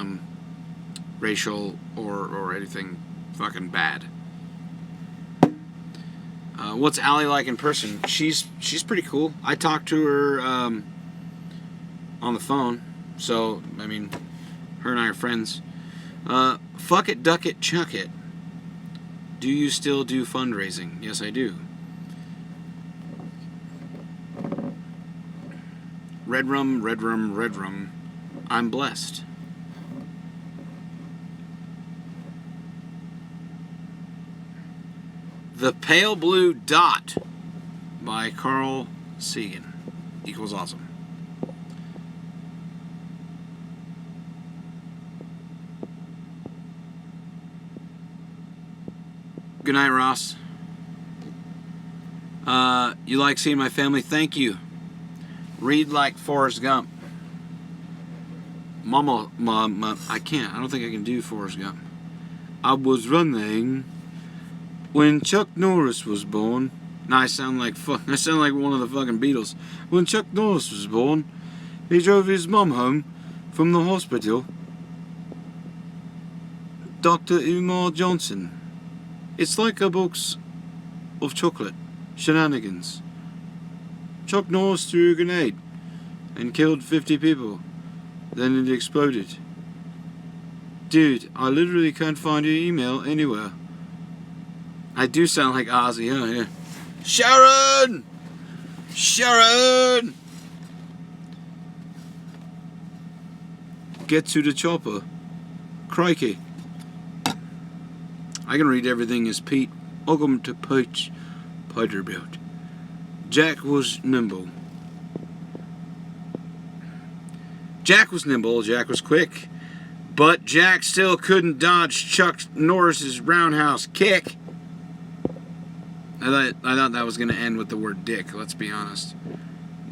racial or anything fucking bad. What's Allie like in person? She's pretty cool. I talked to her on the phone, so I mean, her and I are friends. Fuck it, duck it, chuck it. Do you still do fundraising? Yes, I do. Red rum, red rum, red rum. I'm blessed. The Pale Blue Dot by Carl Sagan equals awesome. Good night, Ross. You like seeing my family? Thank you. Read like Forrest Gump. Mama, I can't. I don't think I can do Forrest Gump. I was running when Chuck Norris was born. Now I sound like one of the fucking Beatles. When Chuck Norris was born, he drove his mum home from the hospital. Dr. Umar Johnson. It's like a box of chocolate. Shenanigans. Chuck Norris threw a grenade and killed 50 people. Then it exploded. Dude, I literally can't find your email anywhere. I do sound like Ozzy, huh? Yeah. Sharon! Sharon! Get to the chopper. Crikey. I can read everything as Pete. Welcome to Pete's Peterbilt. Jack was nimble. Jack was nimble, Jack was quick. But Jack still couldn't dodge Chuck Norris's roundhouse kick. I thought that was going to end with the word dick, let's be honest.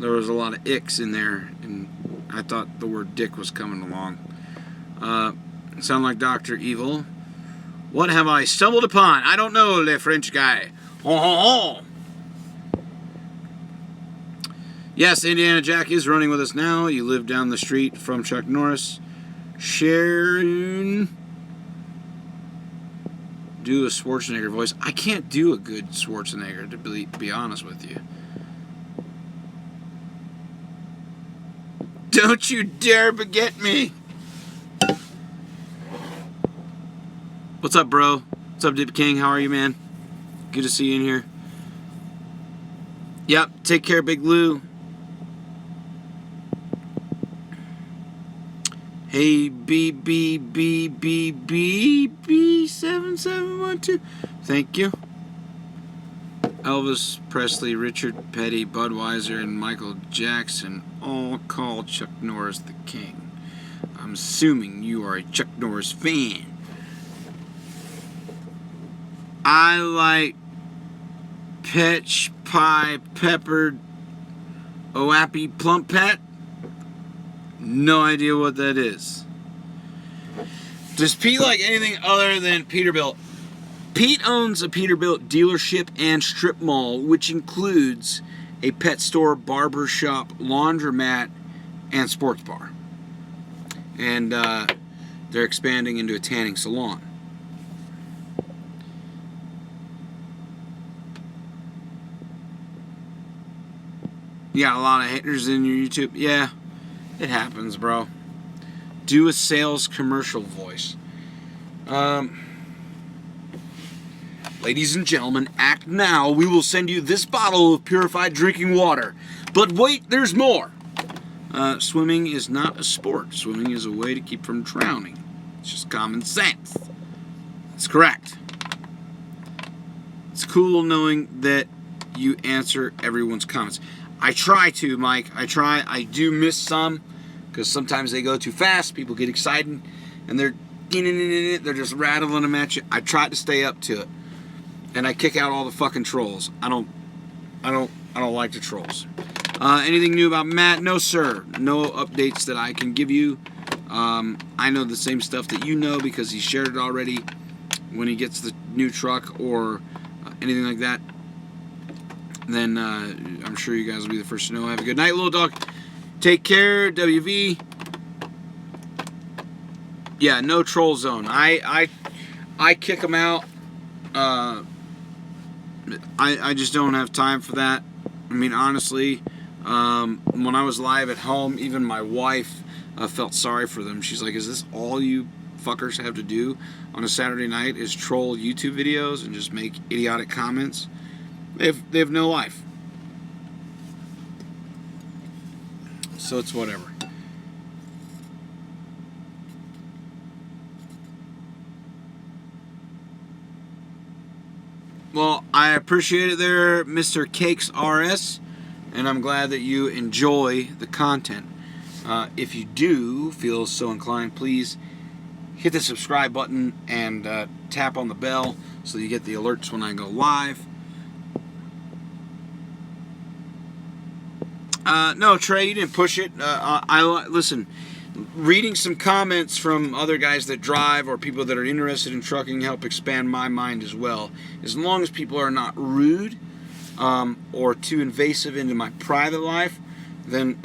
There was a lot of icks in there, and I thought the word dick was coming along. Sound like Dr. Evil. What have I stumbled upon? I don't know, le French guy. Ho ho ho! Yes, Indiana Jack is running with us now. You live down the street from Chuck Norris. Sharon. Do a Schwarzenegger voice. I can't do a good Schwarzenegger, to be honest with you. Don't you dare beget me! What's up, bro? What's up, Dip King? How are you, man? Good to see you in here. Yep, take care, Big Lou. Hey, BBBBBB7712. Thank you. Elvis Presley, Richard Petty, Budweiser, and Michael Jackson all call Chuck Norris the king. I'm assuming you are a Chuck Norris fan. I like Petch Pie Peppered Oappy Plump Pet. No idea what that is. Does Pete like anything other than Peterbilt? Pete owns a Peterbilt dealership and strip mall, which includes a pet store, barber shop, laundromat, and sports bar. And they're expanding into a tanning salon. You got a lot of haters in your YouTube. Yeah, it happens, bro. Do a sales commercial voice. Ladies and gentlemen, act now. We will send you this bottle of purified drinking water. But wait, there's more. Swimming is not a sport. Swimming is a way to keep from drowning. It's just common sense. It's correct. It's cool knowing that you answer everyone's comments. I try to, Mike. I try. I do miss some because sometimes they go too fast. People get excited and they're just rattling them at you. I try to stay up to it, and I kick out all the fucking trolls. I don't like the trolls. Anything new about Matt? No, sir. No updates that I can give you. I know the same stuff that you know because he shared it already when he gets the new truck or anything like that. Then I'm sure you guys will be the first to know. Have a good night, little dog. Take care, WV. Yeah, no troll zone. I kick them out. I just don't have time for that. I mean, honestly, when I was live at home, even my wife felt sorry for them. She's like, is this all you fuckers have to do on a Saturday night is troll YouTube videos and just make idiotic comments? They have no life. So it's whatever. Well, I appreciate it there, Mr. Cakes RS, and I'm glad that you enjoy the content. If you do feel so inclined, please hit the subscribe button and tap on the bell so you get the alerts when I go live. No, Trey, you didn't push it. Listen, reading some comments from other guys that drive or people that are interested in trucking help expand my mind as well. As long as people are not rude or too invasive into my private life, then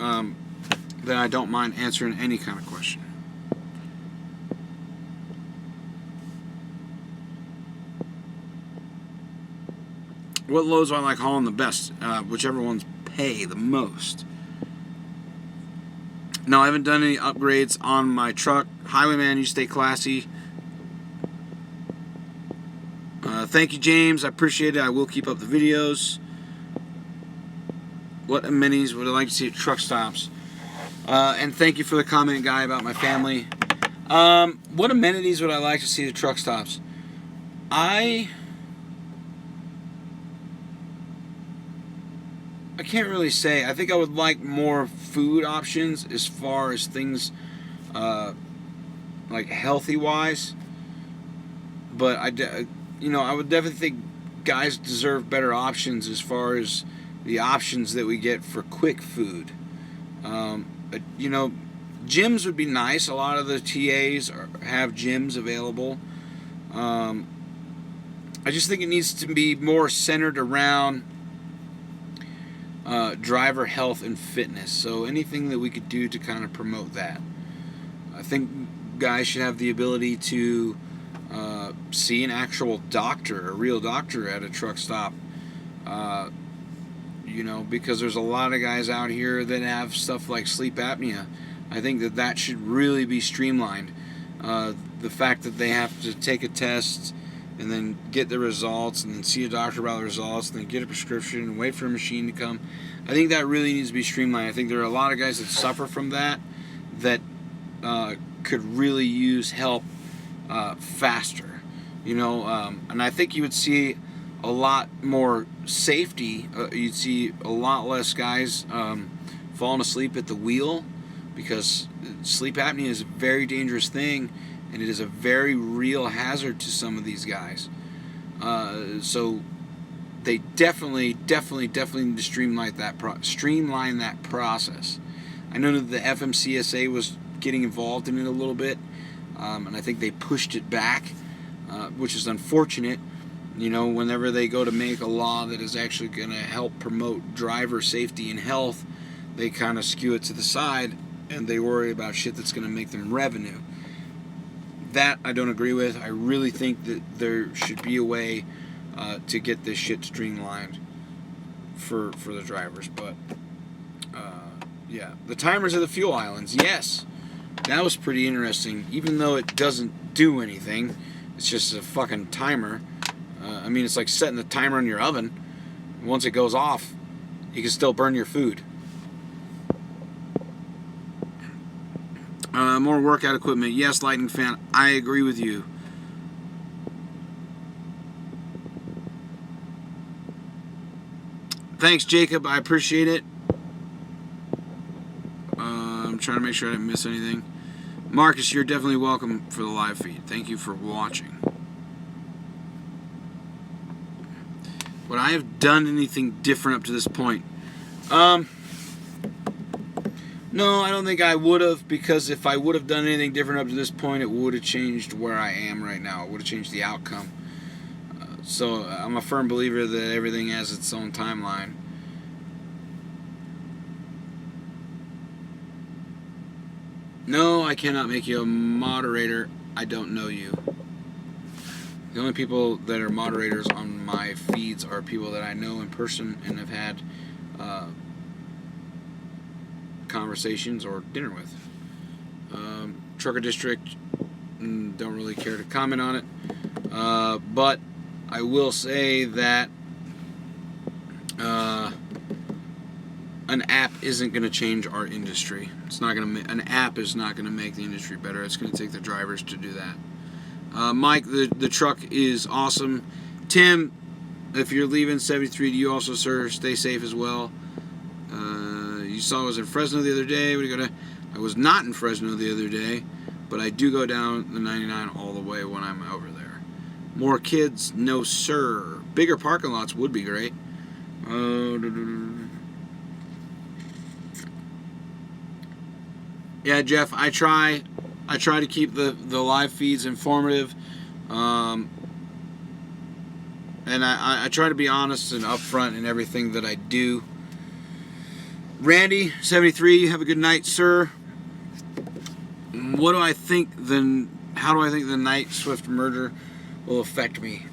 I don't mind answering any kind of question. What loads do I like hauling the best? Whichever ones pay the most. No, I haven't done any upgrades on my truck. Highwayman, you stay classy. Thank you, James. I appreciate it. I will keep up the videos. What amenities would I like to see at truck stops? And thank you for the comment, guy, about my family. What amenities would I like to see at truck stops? I can't really say. I think I would like more food options as far as things like healthy wise. But I would definitely think guys deserve better options as far as the options that we get for quick food. Gyms would be nice. A lot of the TAs have gyms available. I just think it needs to be more centered around driver health and fitness. So anything that we could do to kind of promote that. I think guys should have the ability to see an actual doctor, a real doctor at a truck stop. Because there's a lot of guys out here that have stuff like sleep apnea. I think that should really be streamlined. The fact that they have to take a test and then get the results and then see a doctor about the results and then get a prescription and wait for a machine to come. I think that really needs to be streamlined. I think there are a lot of guys that suffer from that could really use help faster. And I think you would see a lot more safety. You'd see a lot less guys falling asleep at the wheel, because sleep apnea is a very dangerous thing, and it is a very real hazard to some of these guys. So they definitely need to streamline that process. I know that the FMCSA was getting involved in it a little bit, and I think they pushed it back, which is unfortunate. Whenever they go to make a law that is actually going to help promote driver safety and health, they kind of skew it to the side, and they worry about shit that's going to make them revenue. That I don't agree with. I really think that there should be a way to get this shit streamlined for the drivers. But yeah, the timers of the fuel islands, yes, that was pretty interesting. Even though it doesn't do anything, it's just a fucking timer. It's like setting the timer on your oven. Once it goes off, you can still burn your food. More workout equipment. Yes, Lightning Fan, I agree with you. Thanks, Jacob. I appreciate it. I'm trying to make sure I didn't miss anything. Marcus, you're definitely welcome for the live feed. Thank you for watching. Would I have done anything different up to this point? No, I don't think I would have, because if I would have done anything different up to this point, it would have changed where I am right now. It would have changed the outcome. So I'm a firm believer that everything has its own timeline. No, I cannot make you a moderator. I don't know you. The only people that are moderators on my feeds are people that I know in person and have had conversations or dinner with. Trucker District, don't really care to comment on it. But I will say that an app isn't going to change our industry. It's not going to. An app is not going to make the industry better. It's going to take the drivers to do that. Mike, the truck is awesome. Tim, if you're leaving 73, do you also, sir, stay safe as well. You saw I was in Fresno the other day. I was not in Fresno the other day, but I do go down the 99 all the way when I'm over there. More kids? No, sir. Bigger parking lots would be great. Yeah, Jeff, I try to keep the live feeds informative, and I try to be honest and upfront in everything that I do. Randy 73, have a good night, sir. How do I think the Knight Swift merger will affect me?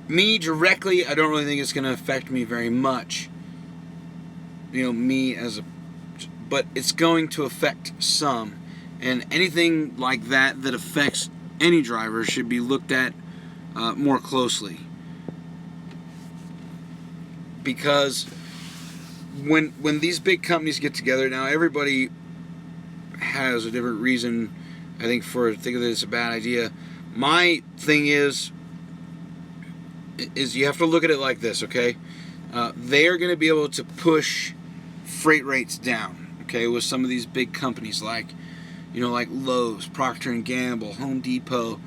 Me directly, I don't really think it's going to affect me very much. But it's going to affect some, and anything like that affects any driver should be looked at more closely, because when these big companies get together, now everybody has a different reason, I think, for thinking that it's a bad idea. My thing is you have to look at it like this, okay? They are going to be able to push freight rates down, okay, with some of these big companies like Lowe's, Procter & Gamble, Home Depot,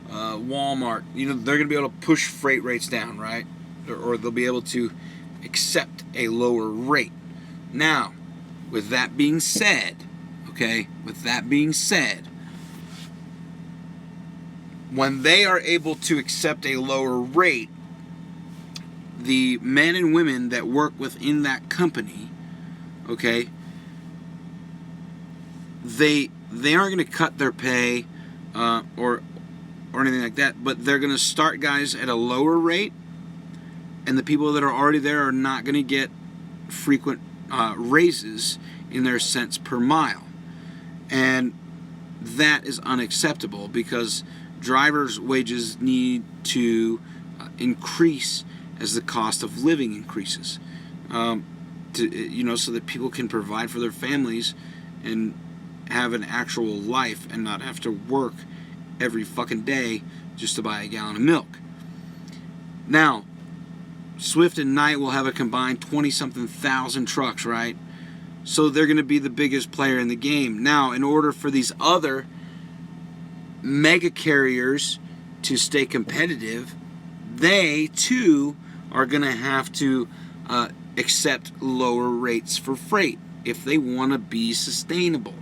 Walmart. They're going to be able to push freight rates down, right? Or they'll be able to accept a lower rate. Now, with that being said, when they are able to accept a lower rate, the men and women that work within that company, okay, they aren't going to cut their pay or anything like that, but they're going to start guys at a lower rate, and the people that are already there are not going to get frequent raises in their cents per mile. And that is unacceptable, because drivers' wages need to increase as the cost of living increases, so that people can provide for their families and have an actual life and not have to work every fucking day just to buy a gallon of milk. Now, Swift and Knight will have a combined 20-something thousand trucks, right? So they're going to be the biggest player in the game. Now, in order for these other mega carriers to stay competitive, they too are going to have to accept lower rates for freight if they want to be sustainable.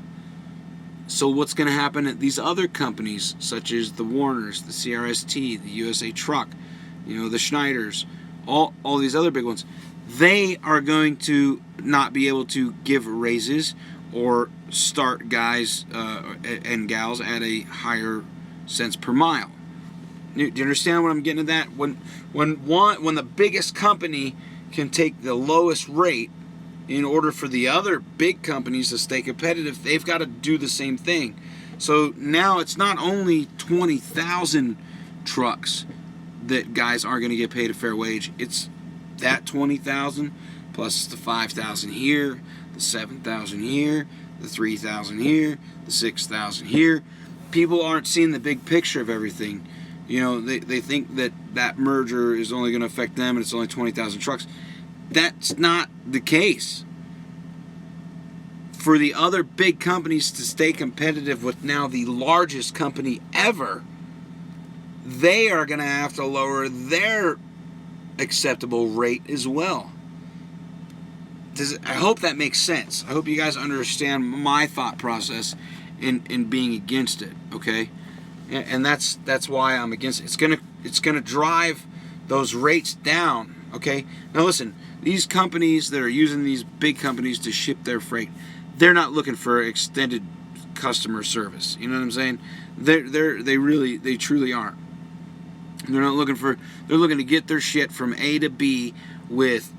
So what's going to happen at these other companies, such as the Warners, the CRST, the USA Truck, the Schneiders, all these other big ones, they are going to not be able to give raises or start guys and gals at a higher cents per mile. Do you understand what I'm getting at? That when the biggest company can take the lowest rate in order for the other big companies to stay competitive, they've got to do the same thing. So now it's not only 20,000 trucks that guys aren't going to get paid a fair wage. It's that 20,000 plus the 5,000 here, the 7,000 here, the 3,000 here, the 6,000 here. People aren't seeing the big picture of everything. They think that merger is only going to affect them and it's only 20,000 trucks. That's not the case. For the other big companies to stay competitive with now the largest company ever, they are going to have to lower their acceptable rate as well. I hope that makes sense. I hope you guys understand my thought process in being against it, okay? And that's why I'm against it. It's gonna drive those rates down, okay? Now listen, these companies that are using these big companies to ship their freight, they're not looking for extended customer service. You know what I'm saying? They truly aren't. They're looking to get their shit from A to B with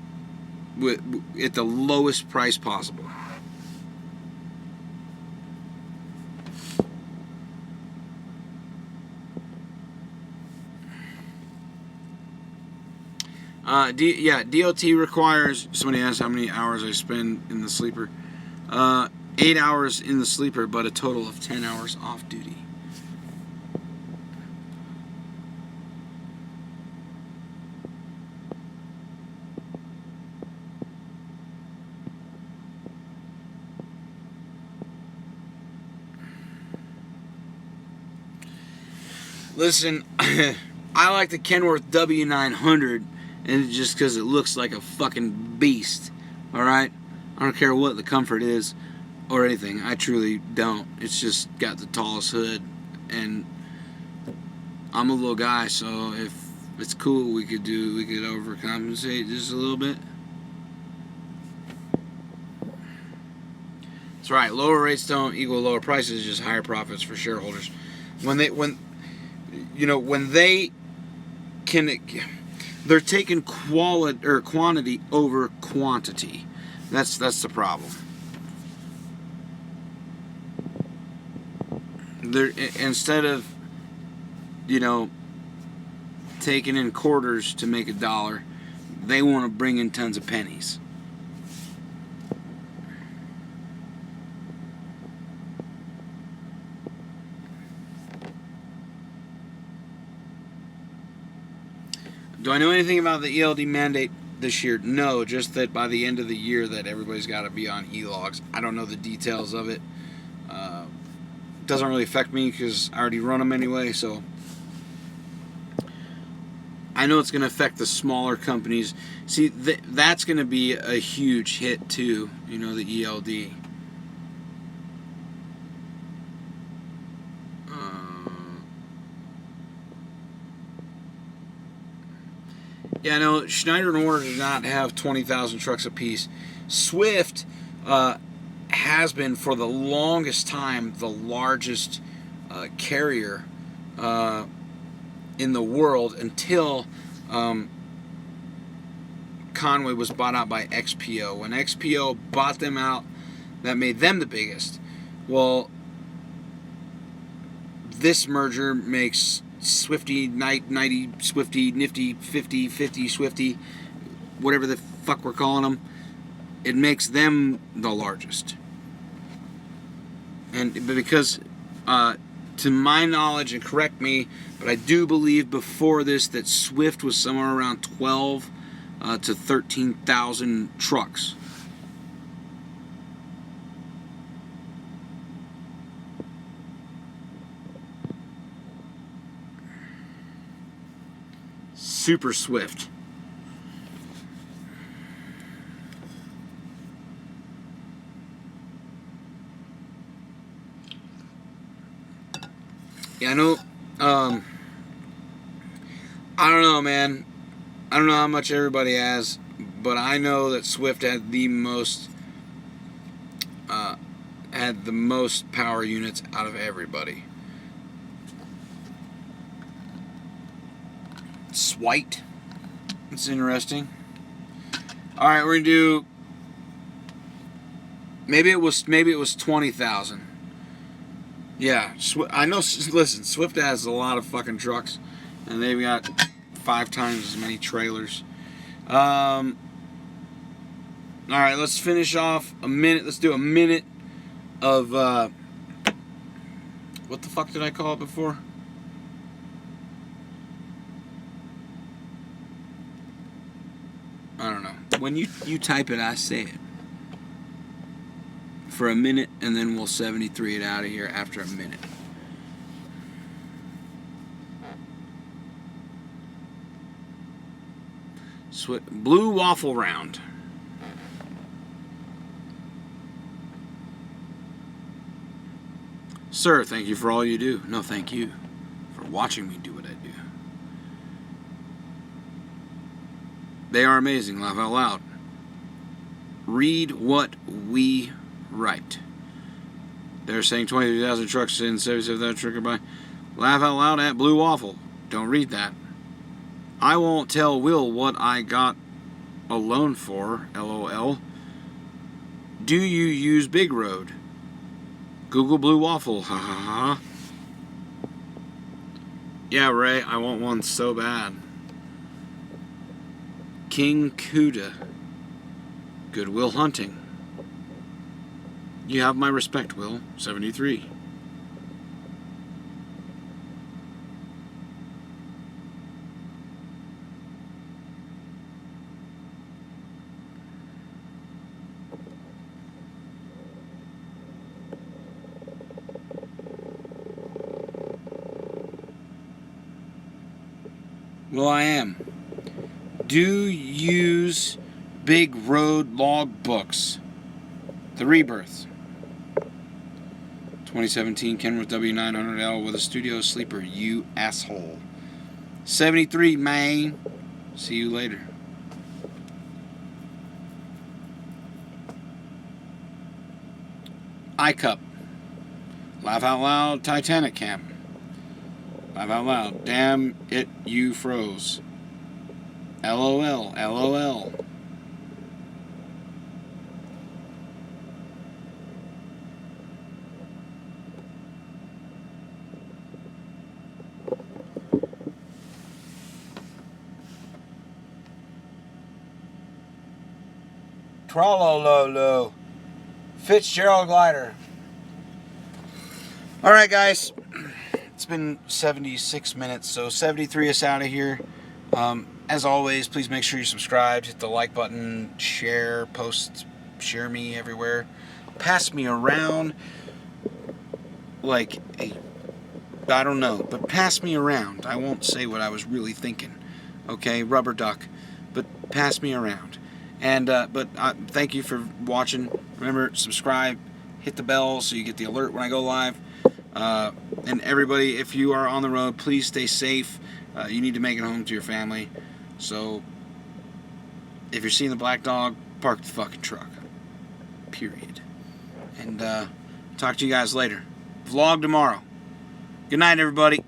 at the lowest price possible. DOT requires, somebody asked how many hours I spend in the sleeper. 8 hours in the sleeper, but a total of 10 hours off duty. Listen, I like the Kenworth W900, and just because it looks like a fucking beast. Alright? I don't care what the comfort is or anything. I truly don't. It's just got the tallest hood, and I'm a little guy, so if it's cool, we could overcompensate just a little bit. That's right. Lower rates don't equal lower prices, just higher profits for shareholders. When they can, they're taking quantity over quantity. That's the problem. They're, instead of taking in quarters to make $1, they want to bring in tons of pennies. Do I know anything about the ELD mandate this year? No, just that by the end of the year that everybody's got to be on e-logs. I don't know the details of it. Doesn't really affect me because I already run them anyway, so I know it's going to affect the smaller companies. See, that's going to be a huge hit too, the ELD. Yeah, no, Schneider and Order does not have 20,000 trucks apiece. Swift has been for the longest time the largest carrier in the world until Conway was bought out by XPO. When XPO bought them out, that made them the biggest. Well, this merger makes Swifty, Nighty, Swifty, Nifty, 50, 50, Swifty, whatever the fuck we're calling them, it makes them the largest. And because, to my knowledge, and correct me, but I do believe before this that Swift was somewhere around 12 to 13,000 trucks. Super Swift. Yeah, I know. I don't know, man. I don't know how much everybody has, but I know that Swift had the most power units out of everybody. Swite. It's interesting. All right, we're gonna do. Maybe it was 20,000. Yeah, I know. Listen, Swift has a lot of fucking trucks, and they've got 5 times as many trailers. All right, let's finish off a minute. Let's do a minute of what the fuck did I call it before? I don't know. When you type it, I say it. For a minute, and then we'll 73 it out of here after a minute. Blue waffle round. Sir, thank you for all you do. No, thank you for watching me do what I do. They are amazing. Laugh out loud. Read what we write. They're saying 23,000 trucks in 77,000 trucker by. Laugh out loud at Blue Waffle. Don't read that. I won't tell Will what I got a loan for. LOL. Do you use Big Road? Google Blue Waffle. Ha ha ha. Yeah, Ray, I want one so bad. King Kuda. Goodwill Hunting. You have my respect, Will. 73. Well, I am. Do use big road log books. The Rebirth. 2017 Kenworth W900L with a studio sleeper. You asshole. 73, man. See you later. iCup. Laugh out loud, Titanic Camp. Laugh out loud. Damn it, you froze. LOL, LOL. Trollololo. Fitzgerald glider. Alright, guys. It's been 76 minutes, so 73 is out of here. As always, please make sure you subscribe, hit the like button, share, post, share me everywhere. Pass me around like a, I don't know, but pass me around. I won't say what I was really thinking. Okay, rubber duck, but pass me around. And thank you for watching. Remember, subscribe, hit the bell so you get the alert when I go live. And everybody, if you are on the road, please stay safe. You need to make it home to your family. So, if you're seeing the black dog, park the fucking truck. Period. And talk to you guys later. Vlog tomorrow. Good night, everybody.